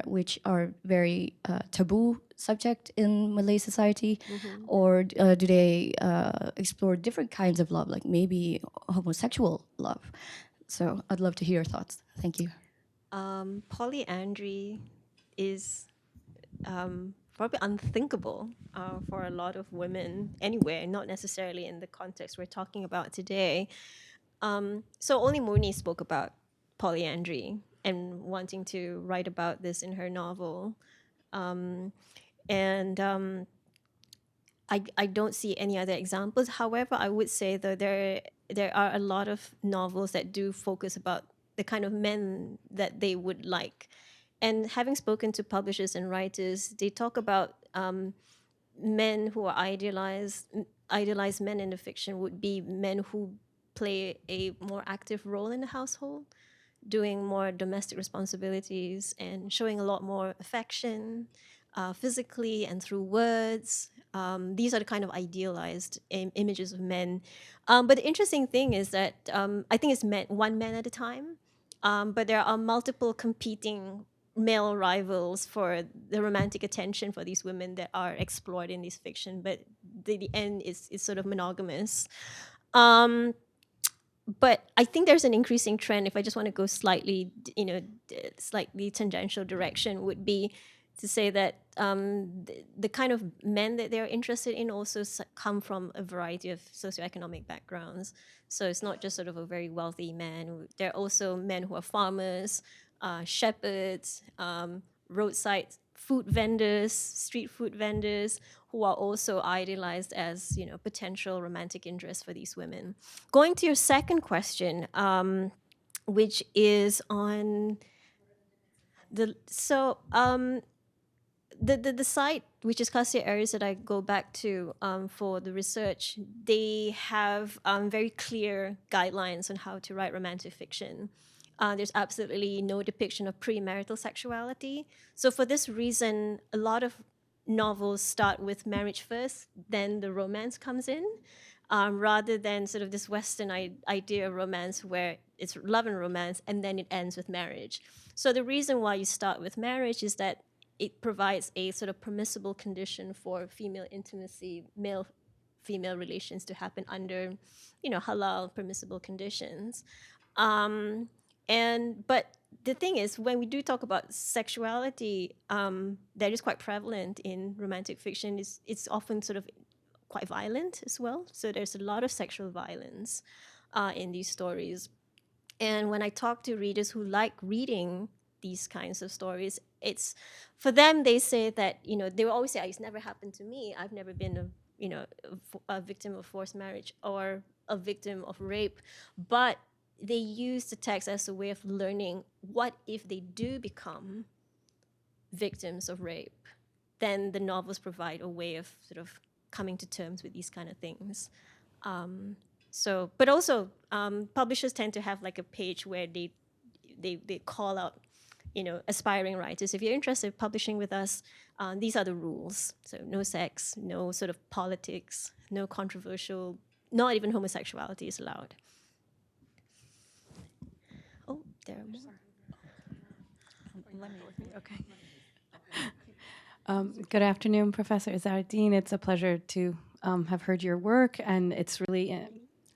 which are very taboo subject in Malay society, or do they explore different kinds of love, like maybe homosexual love? So I'd love to hear your thoughts. Thank you. Polyandry is, probably unthinkable for a lot of women anywhere, not necessarily in the context we're talking about today. So only Mooney spoke about polyandry and wanting to write about this in her novel. And I don't see any other examples. However, I would say that there are a lot of novels that do focus about the kind of men that they would like. And having spoken to publishers and writers, they talk about men who are idealized men in the fiction would be men who play a more active role in the household, doing more domestic responsibilities and showing a lot more affection physically and through words. These are the kind of idealized images of men. But the interesting thing is that I think it's one man at a time, but there are multiple competing male rivals for the romantic attention for these women that are explored in this fiction, but the end is sort of monogamous. But I think there's an increasing trend. If I just want to go slightly, slightly tangential direction, would be to say that the kind of men that they're interested in also come from a variety of socioeconomic backgrounds. So it's not just sort of a very wealthy man. There are also men who are farmers, shepherds, roadside food vendors, street food vendors, who are also idealized as potential romantic interests for these women. Going to your second question, which is on the the site, which is Cassia Aries, that I go back to for the research, they have very clear guidelines on how to write romantic fiction. There's absolutely no depiction of premarital sexuality. So for this reason, a lot of novels start with marriage first, then the romance comes in, rather than sort of this Western idea of romance where it's love and romance and then it ends with marriage. So the reason why you start with marriage is that it provides a sort of permissible condition for female intimacy, male-female relations to happen under, halal permissible conditions. But the thing is, when we do talk about sexuality, that is quite prevalent in romantic fiction. It's often sort of quite violent as well. So there's a lot of sexual violence in these stories. And when I talk to readers who like reading these kinds of stories, it's for them, they say that, they will always say, it's never happened to me. I've never been a victim of forced marriage or a victim of rape. But they use the text as a way of learning, what if they do become victims of rape? Then the novels provide a way of sort of coming to terms with these kind of things. But also publishers tend to have like a page where they call out, aspiring writers. If you're interested in publishing with us, these are the rules. So no sex, no sort of politics, no controversial, not even homosexuality is allowed. Oh, there are more. Okay. Good afternoon, Professor Izharuddin. It's a pleasure to have heard your work, and it's really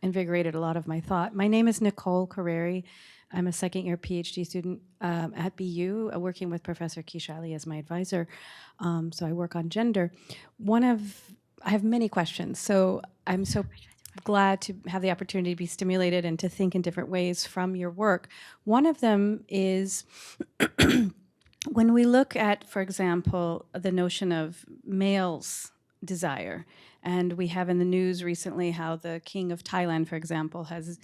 invigorated a lot of my thought. My name is Nicole Carreri. I'm a second-year PhD student at BU, working with Professor Keisha Ali as my advisor. So I work on gender. I have many questions, so I'm so glad to have the opportunity to be stimulated and to think in different ways from your work. One of them is when we look at, for example, the notion of males' desire, and we have in the news recently how the king of Thailand, for example, has,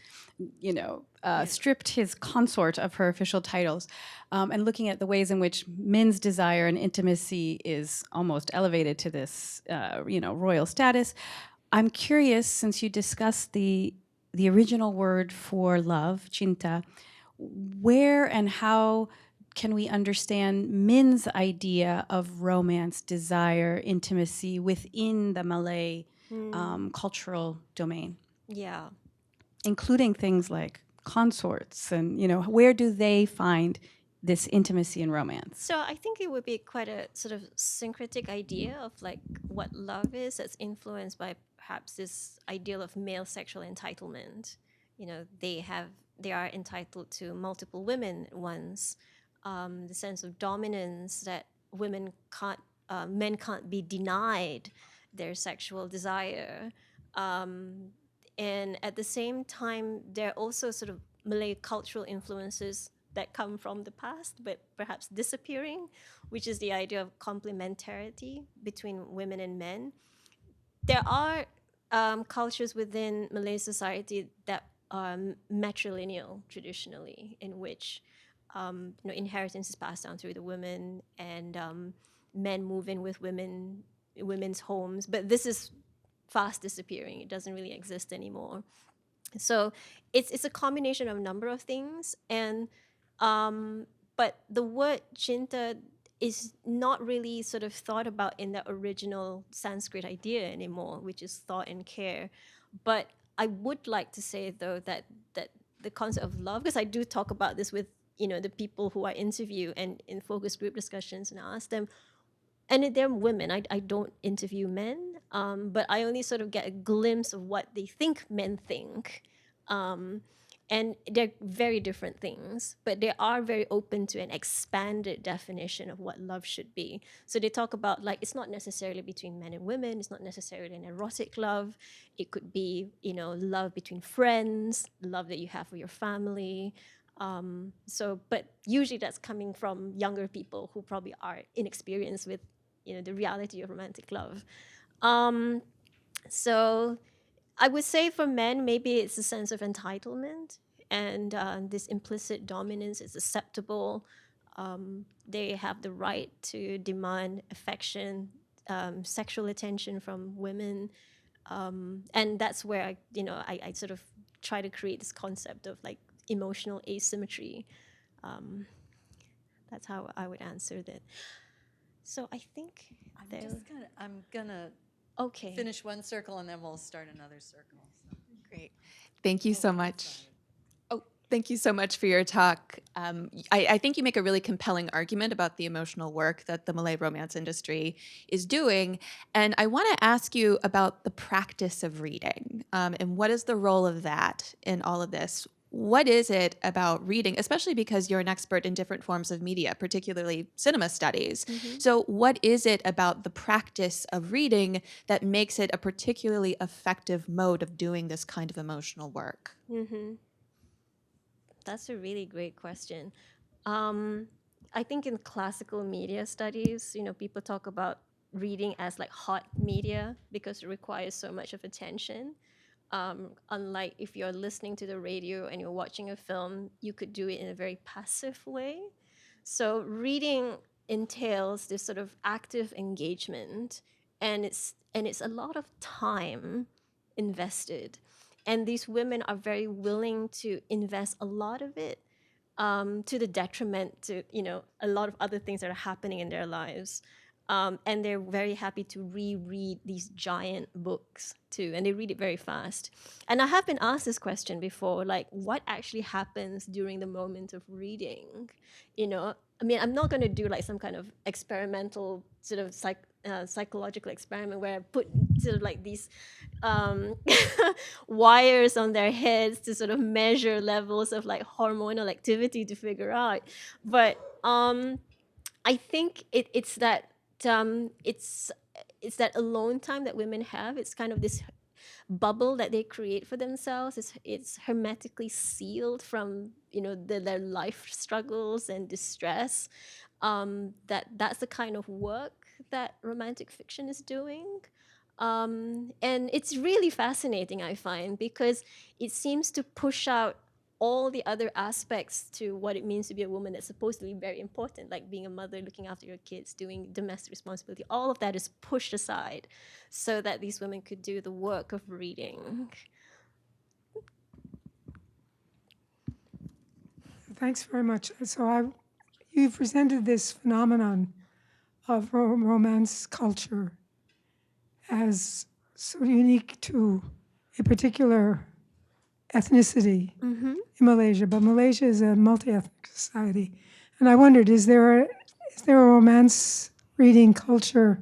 stripped his consort of her official titles, and looking at the ways in which men's desire and intimacy is almost elevated to this, royal status. I'm curious, since you discussed the original word for love, cinta, where and how can we understand men's idea of romance, desire, intimacy within the Malay cultural domain? Yeah. Including things like consorts and, where do they find this intimacy and romance? So I think it would be quite a sort of syncretic idea of like what love is that's influenced by perhaps this ideal of male sexual entitlement. They are entitled to multiple women at once. The sense of dominance that women can't men can't be denied their sexual desire. And at the same time, there are also sort of Malay cultural influences that come from the past, but perhaps disappearing, which is the idea of complementarity between women and men. There are cultures within Malay society that are matrilineal traditionally, in which inheritance is passed down through the women, and men move in with women's homes. But this is fast disappearing. It doesn't really exist anymore. So it's a combination of a number of things, and but the word cinta is not really sort of thought about in the original Sanskrit idea anymore, which is thought and care. But I would like to say though that the concept of love, because I do talk about this with the people who I interview and in focus group discussions, and I ask them, and they're women. I don't interview men, but I only sort of get a glimpse of what they think men think. And they're very different things, but they are very open to an expanded definition of what love should be. So they talk about, like, it's not necessarily between men and women. It's not necessarily an erotic love. It could be, love between friends, love that you have for your family. But usually that's coming from younger people who probably are inexperienced with, the reality of romantic love. So I would say for men, maybe it's a sense of entitlement, and this implicit dominance is acceptable. They have the right to demand affection, sexual attention from women. And that's where I sort of try to create this concept of like emotional asymmetry. That's how I would answer that. So I think I'm gonna okay. finish one circle and then we'll start another circle. So. Great. Thank you so much. Oh, thank you so much for your talk. I think you make a really compelling argument about the emotional work that the Malay romance industry is doing. And I want to ask you about the practice of reading, and what is the role of that in all of this? What is it about reading, especially because you're an expert in different forms of media, particularly cinema studies? Mm-hmm. So what is it about the practice of reading that makes it a particularly effective mode of doing this kind of emotional work? Mm-hmm. That's a really great question. I think in classical media studies, people talk about reading as like hot media because it requires so much of attention. Unlike if you're listening to the radio and you're watching a film, you could do it in a very passive way. So reading entails this sort of active engagement, and it's a lot of time invested. And these women are very willing to invest a lot of it, to the detriment to a lot of other things that are happening in their lives. And they're very happy to reread these giant books too, and they read it very fast. And I have been asked this question before, like, what actually happens during the moment of reading? I mean, I'm not going to do like some kind of experimental sort of psychological experiment where I put sort of like these wires on their heads to sort of measure levels of like hormonal activity to figure out. But I think it's that. It's that alone time that women have. It's kind of this bubble that they create for themselves. It's hermetically sealed from their life struggles and distress. That's the kind of work that romantic fiction is doing. And it's really fascinating, I find, because it seems to push out all the other aspects to what it means to be a woman that's supposedly very important, like being a mother, looking after your kids, doing domestic responsibility. All of that is pushed aside so that these women could do the work of reading. Thanks very much. So you presented this phenomenon of romance culture as so unique to a particular ethnicity in Malaysia, but Malaysia is a multi-ethnic society. And I wondered, is there a romance reading culture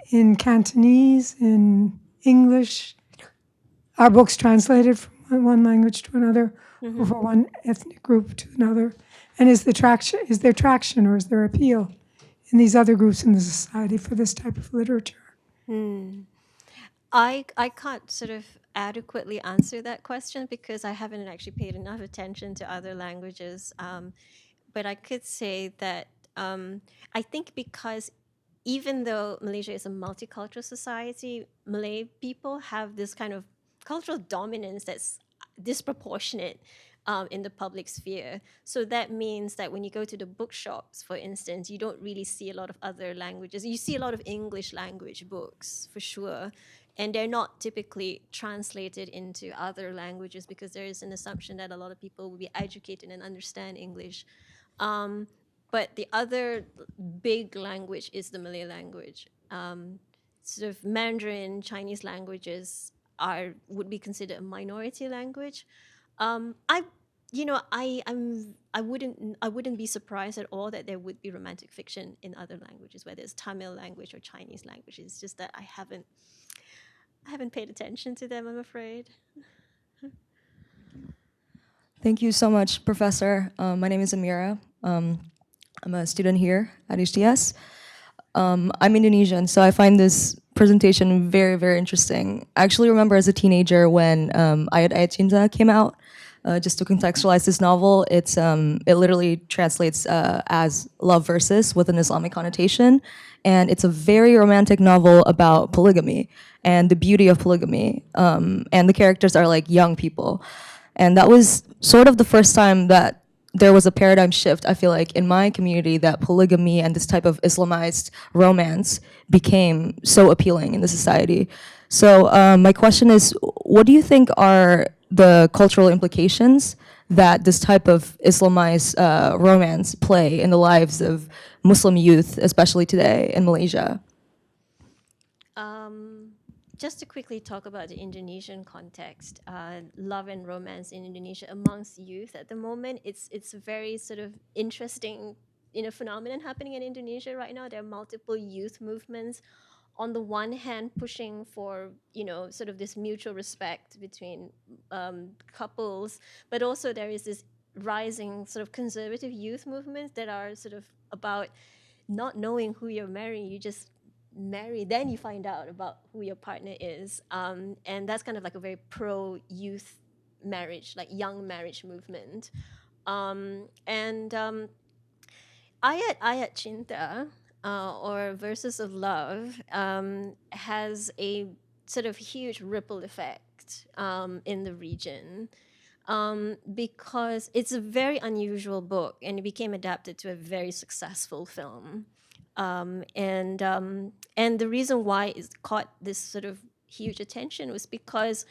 in Cantonese, in English? Are books translated from one language to another, or from one ethnic group to another? And is there traction, or is there appeal in these other groups in the society for this type of literature? I can't sort of adequately answer that question because I haven't actually paid enough attention to other languages. But I could say that I think because even though Malaysia is a multicultural society, Malay people have this kind of cultural dominance that's disproportionate in the public sphere. So that means that when you go to the bookshops, for instance, you don't really see a lot of other languages. You see a lot of English language books, for sure. And they're not typically translated into other languages because there is an assumption that a lot of people will be educated and understand English. But the other big language is the Malay language. Sort of Mandarin, Chinese languages would be considered a minority language. I wouldn't be surprised at all that there would be romantic fiction in other languages, whether it's Tamil language or Chinese language. It's just that I haven't paid attention to them, I'm afraid. Thank you so much, Professor. My name is Amira. I'm a student here at HDS. I'm Indonesian, so I find this presentation very, very interesting. I actually remember as a teenager when Ayat Ayat Cinta came out. Just to contextualize this novel, it literally translates as love verses with an Islamic connotation, and it's a very romantic novel about polygamy and the beauty of polygamy. And the characters are like young people, and that was sort of the first time that there was a paradigm shift, I feel like, in my community, that polygamy and this type of Islamized romance became so appealing in the society. So my question is, what do you think are the cultural implications that this type of Islamized romance play in the lives of Muslim youth, especially today in Malaysia? Just to quickly talk about the Indonesian context, love and romance in Indonesia amongst youth at the moment, it's a very sort of interesting phenomenon happening in Indonesia right now. There are multiple youth movements. On the one hand, pushing for sort of this mutual respect between couples, but also there is this rising sort of conservative youth movements that are sort of about not knowing who you're marrying. You just marry, then you find out about who your partner is, and that's kind of like a very pro-youth marriage, like young marriage movement. Ayat Ayat Cinta, or Verses of Love, has a sort of huge ripple effect in the region, because it's a very unusual book and it became adapted to a very successful film. And the reason why it caught this sort of huge attention was because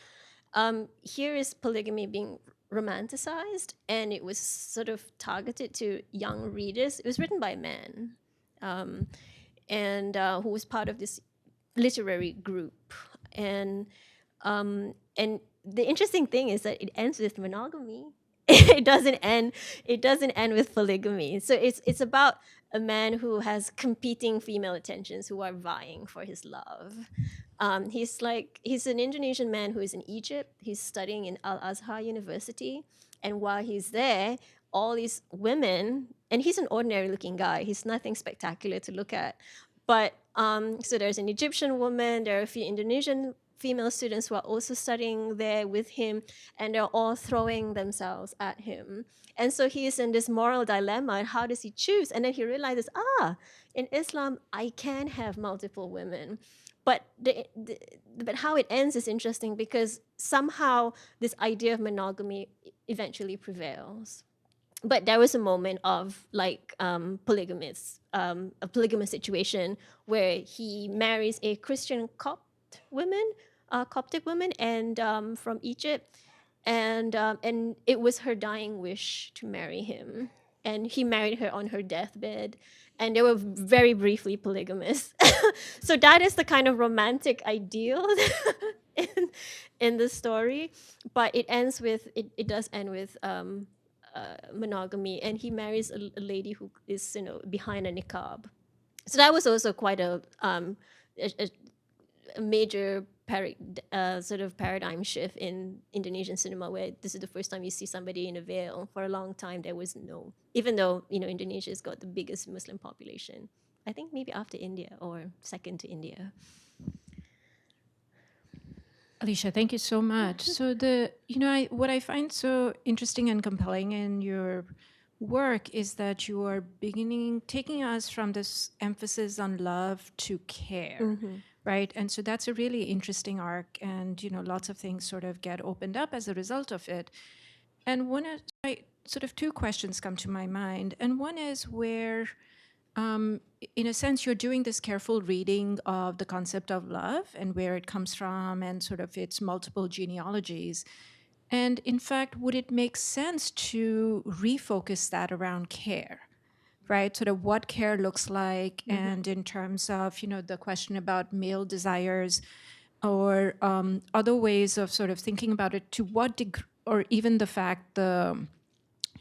here is polygamy being romanticized, and it was sort of targeted to young readers. It was written by a man, and who was part of this literary group. And the interesting thing is that it ends with monogamy. It doesn't end with polygamy. So it's about a man who has competing female attentions who are vying for his love. He's an Indonesian man who is in Egypt. He's studying in Al-Azhar University, and while he's there, all these women, and he's an ordinary looking guy. He's nothing spectacular to look at, but so there's an Egyptian woman. There are a few Indonesian female students who are also studying there with him, and they're all throwing themselves at him. And so he is in this moral dilemma. How does he choose? And then he realizes, in Islam, I can have multiple women. But but how it ends is interesting, because somehow this idea of monogamy eventually prevails. But there was a moment of a polygamous situation where he marries a Christian Coptic woman, and from Egypt, and it was her dying wish to marry him, and he married her on her deathbed, and they were very briefly polygamous. So that is the kind of romantic ideal in the story, but it ends with it does end with monogamy, and he marries a lady who is behind a niqab. So that was also quite a major sort of paradigm shift in Indonesian cinema, where this is the first time you see somebody in a veil. For a long time, there was no, even though Indonesia's got the biggest Muslim population, I think maybe after India or second to India. Alicia, thank you so much. So what I find so interesting and compelling in your work is that you are taking us from this emphasis on love to care, right? And so that's a really interesting arc, and lots of things sort of get opened up as a result of it. And sort of two questions come to my mind, and one is where, in a sense, you're doing this careful reading of the concept of love and where it comes from and sort of its multiple genealogies. And in fact, would it make sense to refocus that around care, right? Sort of what care looks like, and in terms of, the question about male desires or other ways of sort of thinking about it, to what degree, or even the fact the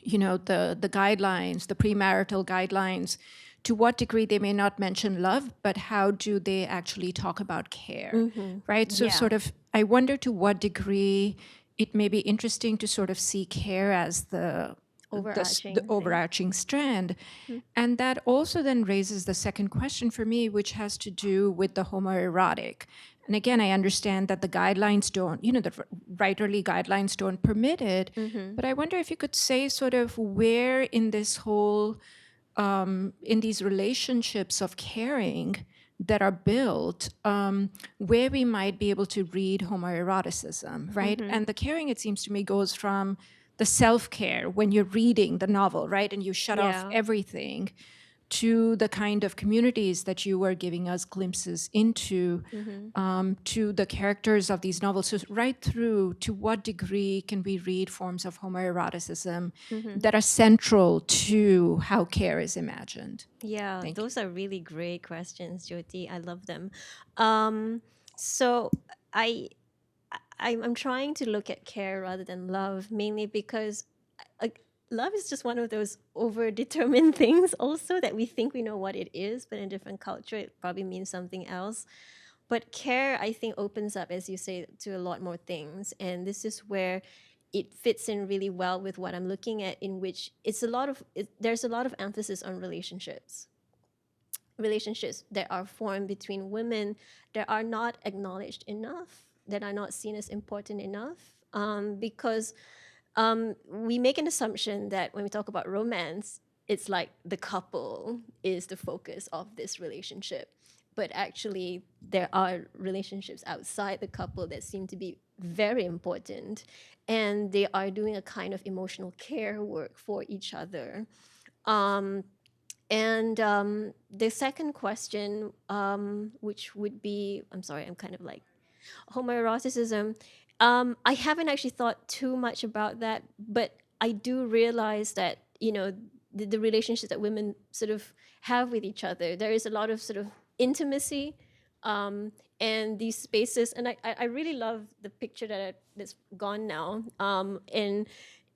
guidelines, the premarital guidelines, to what degree they may not mention love, but how do they actually talk about care, right? So sort of, I wonder to what degree it may be interesting to sort of see care as the overarching strand. And that also then raises the second question for me, which has to do with the homoerotic. And again, I understand that the guidelines don't, the writerly guidelines don't permit it, but I wonder if you could say sort of where in this whole, in these relationships of caring that are built, where we might be able to read homoeroticism, right? And the caring, it seems to me, goes from the self-care when you're reading the novel, right? And you shut off everything, to the kind of communities that you were giving us glimpses into, to the characters of these novels. So right through, to what degree can we read forms of homoeroticism that are central to how care is imagined? Yeah, Thank those are really great questions, Jyoti. I love them. So I'm trying to look at care rather than love, mainly because love is just one of those overdetermined things also, that we think we know what it is, but in a different culture it probably means something else. But care, I think, opens up, as you say, to a lot more things. And this is where it fits in really well with what I'm looking at, in which there's a lot of emphasis on relationships that are formed between women that are not acknowledged enough, that are not seen as important enough, because we make an assumption that when we talk about romance, it's like the couple is the focus of this relationship. But actually, there are relationships outside the couple that seem to be very important, and they are doing a kind of emotional care work for each other. The second question, which would be, I'm sorry, I'm kind of like, homoeroticism. I haven't actually thought too much about that, but I do realize that, the relationships that women sort of have with each other, there is a lot of sort of intimacy, and these spaces. And I really love the picture that's gone now, in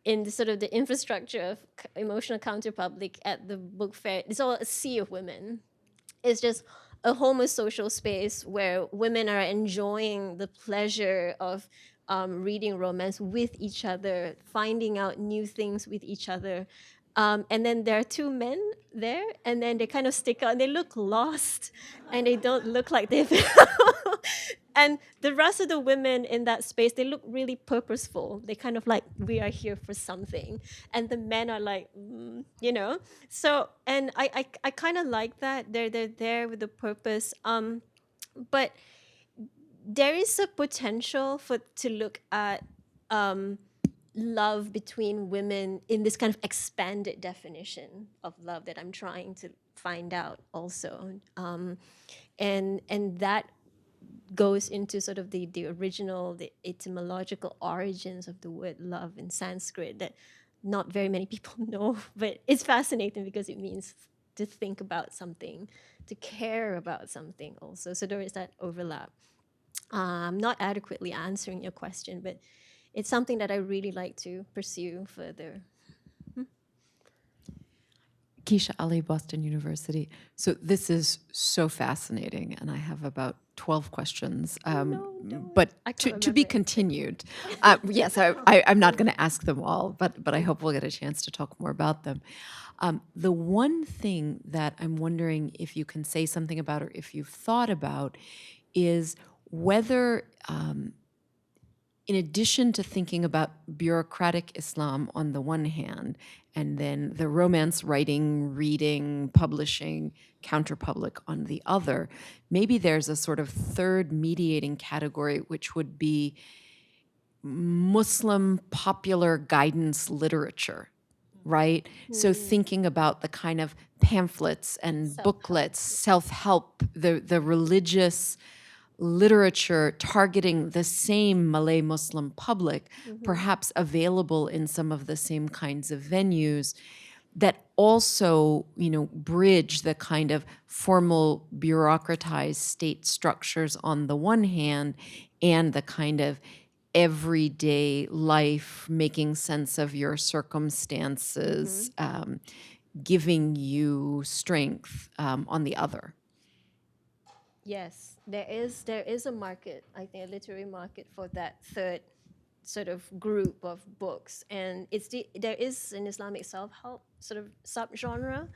the sort of the infrastructure of emotional counterpublic at the book fair. It's all a sea of women. It's just a homosocial space where women are enjoying the pleasure of reading romance with each other, finding out new things with each other. And then there are two men there, and then they kind of stick out and they look lost, and they don't look like they've and the rest of the women in that space, they look really purposeful. They kind of like, we are here for something. And the men are like, So, and I kind of like that. They're there with a purpose. But there is a potential to look at love between women in this kind of expanded definition of love that I'm trying to find out also. And that goes into sort of the original, the etymological origins of the word love in Sanskrit that not very many people know, but it's fascinating because it means to think about something, to care about something also. So there is that overlap. I'm not adequately answering your question, but it's something that I really like to pursue further. Keisha Ali, Boston University. So this is so fascinating, and I have about 12 questions, but I to can't be remember it. continued. Yes, I'm not going to ask them all, but I hope we'll get a chance to talk more about them. The one thing that I'm wondering if you can say something about, or if you've thought about, is whether, in addition to thinking about bureaucratic Islam on the one hand, and then the romance writing, reading, publishing, counterpublic on the other, maybe there's a sort of third mediating category, which would be Muslim popular guidance literature, right? So thinking about the kind of pamphlets and booklets, self-help, the religious literature targeting the same Malay Muslim public, perhaps available in some of the same kinds of venues, that also, bridge the kind of formal bureaucratized state structures on the one hand, and the kind of everyday life, making sense of your circumstances, giving you strength on the other. Yes, there is a market, I think, a literary market for that third sort of group of books, and there is an Islamic self-help sort of subgenre,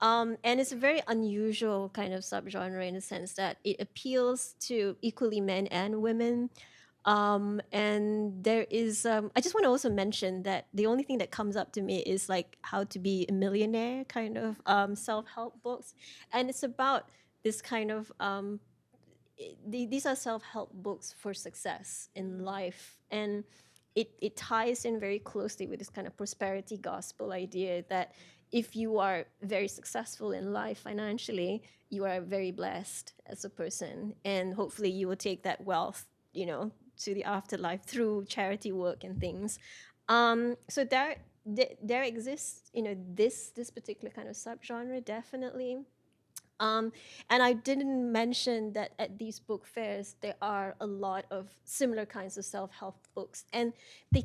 and it's a very unusual kind of subgenre in the sense that it appeals to equally men and women. And there is, I just want to also mention that the only thing that comes up to me is like How to Be a Millionaire kind of self-help books, and it's about this kind of these are self-help books for success in life, and it ties in very closely with this kind of prosperity gospel idea that if you are very successful in life financially, you are very blessed as a person, and hopefully you will take that wealth, to the afterlife through charity work and things. So there exists, this particular kind of subgenre, definitely. And I didn't mention that at these book fairs, there are a lot of similar kinds of self-help books. And they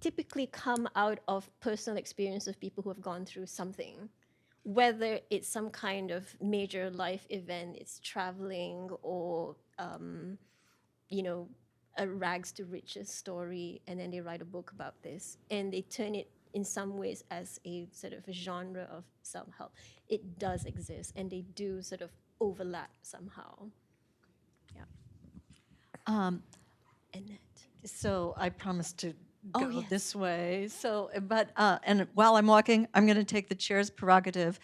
typically come out of personal experience of people who have gone through something, whether it's some kind of major life event, it's traveling, or, a rags to riches story, and then they write a book about this, and they turn it in some ways as a sort of a genre of self-help. It does exist, and they do sort of overlap somehow. Yeah. Annette. So I promised to Oh, go yes. this way. So, but and while I'm walking, I'm going to take the chair's prerogative.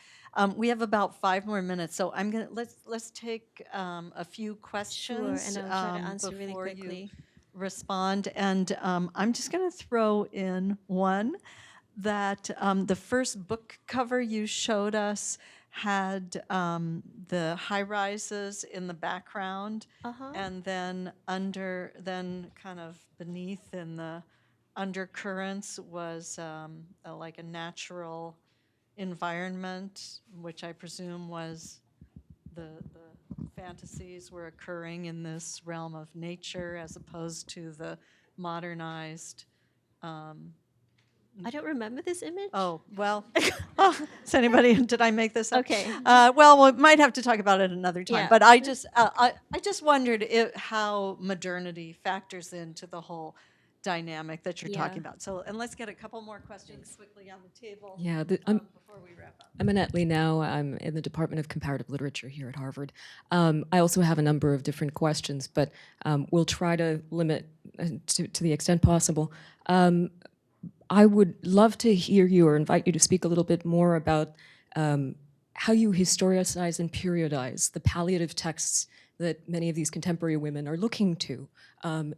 We have about 5 more minutes, so I'm gonna let's take a few questions and I'll try to answer really before quickly. you respond. And I'm just going to throw in one that the first book cover you showed us had the high rises in the background, and then then kind of beneath in the undercurrents was like a natural environment, which I presume was the fantasies were occurring in this realm of nature as opposed to the modernized. I don't remember this image. Oh, well, does anybody, did I make this up? Okay. Well, we might have to talk about it another time. Yeah. But I just wondered how modernity factors into the whole dynamic that you're talking about. So, and let's get a couple more questions quickly on the table. Yeah, before we wrap up. I'm Annette Lee now. I'm in the Department of Comparative Literature here at Harvard. I also have a number of different questions, but we'll try to limit to the extent possible. I would love to hear you or invite you to speak a little bit more about how you historicize and periodize the palliative texts that many of these contemporary women are looking to.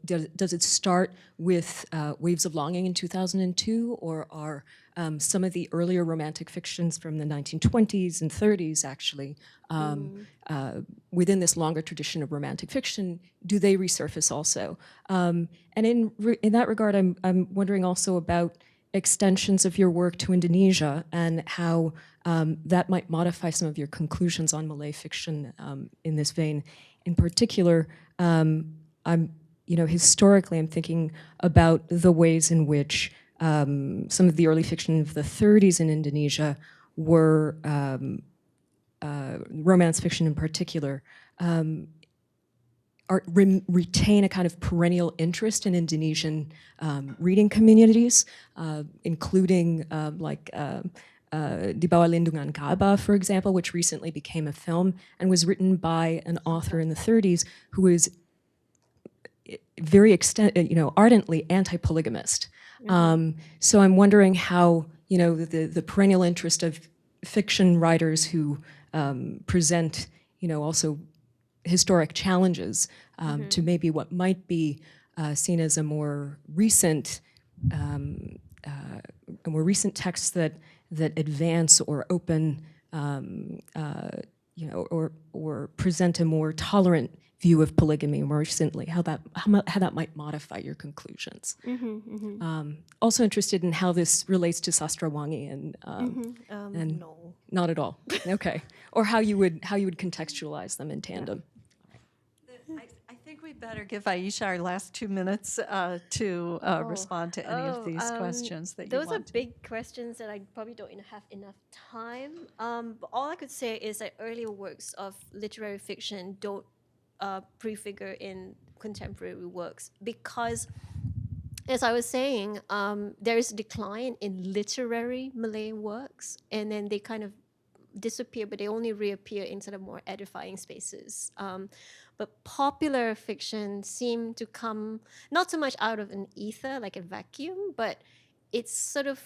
Does it start with Waves of Longing in 2002, or are some of the earlier romantic fictions from the 1920s and 30s actually, within this longer tradition of romantic fiction, do they resurface also? And in that regard, I'm wondering also about extensions of your work to Indonesia and how that might modify some of your conclusions on Malay fiction in this vein. In particular, historically, I'm thinking about the ways in which some of the early fiction of the 30s in Indonesia were romance fiction in particular, retain a kind of perennial interest in Indonesian reading communities, including Di Bawah Lindungan Kaabah, for example, which recently became a film and was written by an author in the 30s who was very ardently anti-polygamist. So I'm wondering how the perennial interest of fiction writers who present also historic challenges to maybe what might be seen as a more recent texts that advance or open or present a more tolerant view of polygamy more recently, how that might modify your conclusions. Also interested in how this relates to Sastrawangi and No. not at all. Okay, or how you would contextualize them in tandem. I think we better give Aisha our last 2 minutes to respond to any of these questions that you those want are big questions that I probably don't have enough time. But all I could say is that earlier works of literary fiction don't prefigure in contemporary works because, as I was saying, there is a decline in literary Malay works, and then they kind of disappear, but they only reappear in sort of more edifying spaces. But popular fiction seem to come not so much out of an ether, like a vacuum, but it's sort of,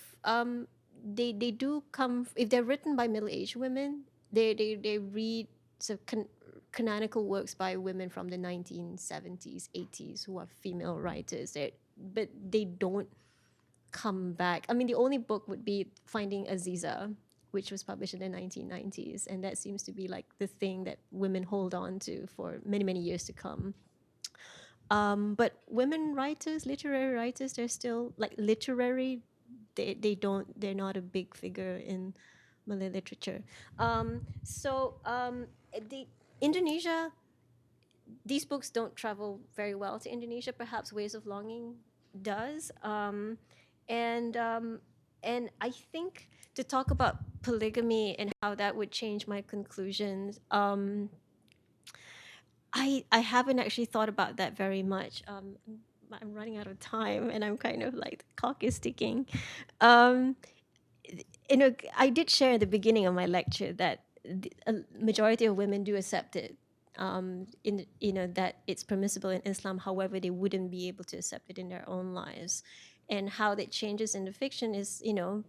they do come, if they're written by middle-aged women, they read sort of canonical works by women from the 1970s, 80s who are female writers, but they don't come back. I mean, the only book would be Finding Aziza, which was published in the 1990s, and that seems to be like the thing that women hold on to for many, many years to come. But women writers, literary writers, they're still like literary. They're not a big figure in Malay literature. The Indonesia, these books don't travel very well to Indonesia. Perhaps Ways of Longing does, and I think to talk about polygamy and how that would change my conclusions, I haven't actually thought about that very much. I'm running out of time, and I'm kind of like the clock is ticking. I did share at the beginning of my lecture that a majority of women do accept it. That it's permissible in Islam. However, they wouldn't be able to accept it in their own lives. And how that changes in the fiction is, there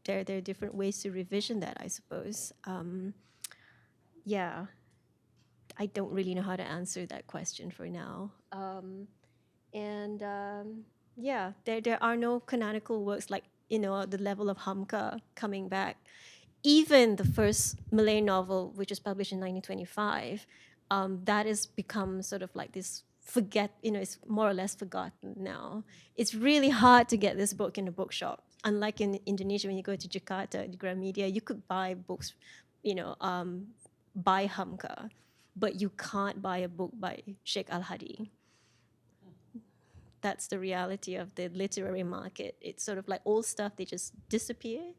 are different ways to revision that, I suppose. Yeah, I don't really know how to answer that question for now. Yeah, there are no canonical works like, the level of Hamka coming back. Even the first Malay novel, which was published in 1925, that has become sort of like this it's more or less forgotten now. It's really hard to get this book in a bookshop. Unlike in Indonesia, when you go to Jakarta, the Gramedia, you could buy books, by Hamka, but you can't buy a book by Sheikh Al-Hadi. That's the reality of the literary market. It's sort of like old stuff, they just disappear.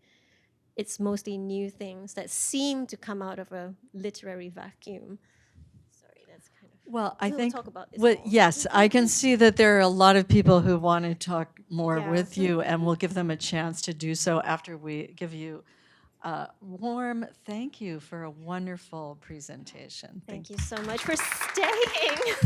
It's mostly new things that seem to come out of a literary vacuum. Sorry, that's kind of... Well, I We'll think, talk about this more. yes, I can see that there are a lot of people who want to talk more Yeah. with you, and we'll give them a chance to do so after we give you a warm thank you for a wonderful presentation. Thank you so much for staying.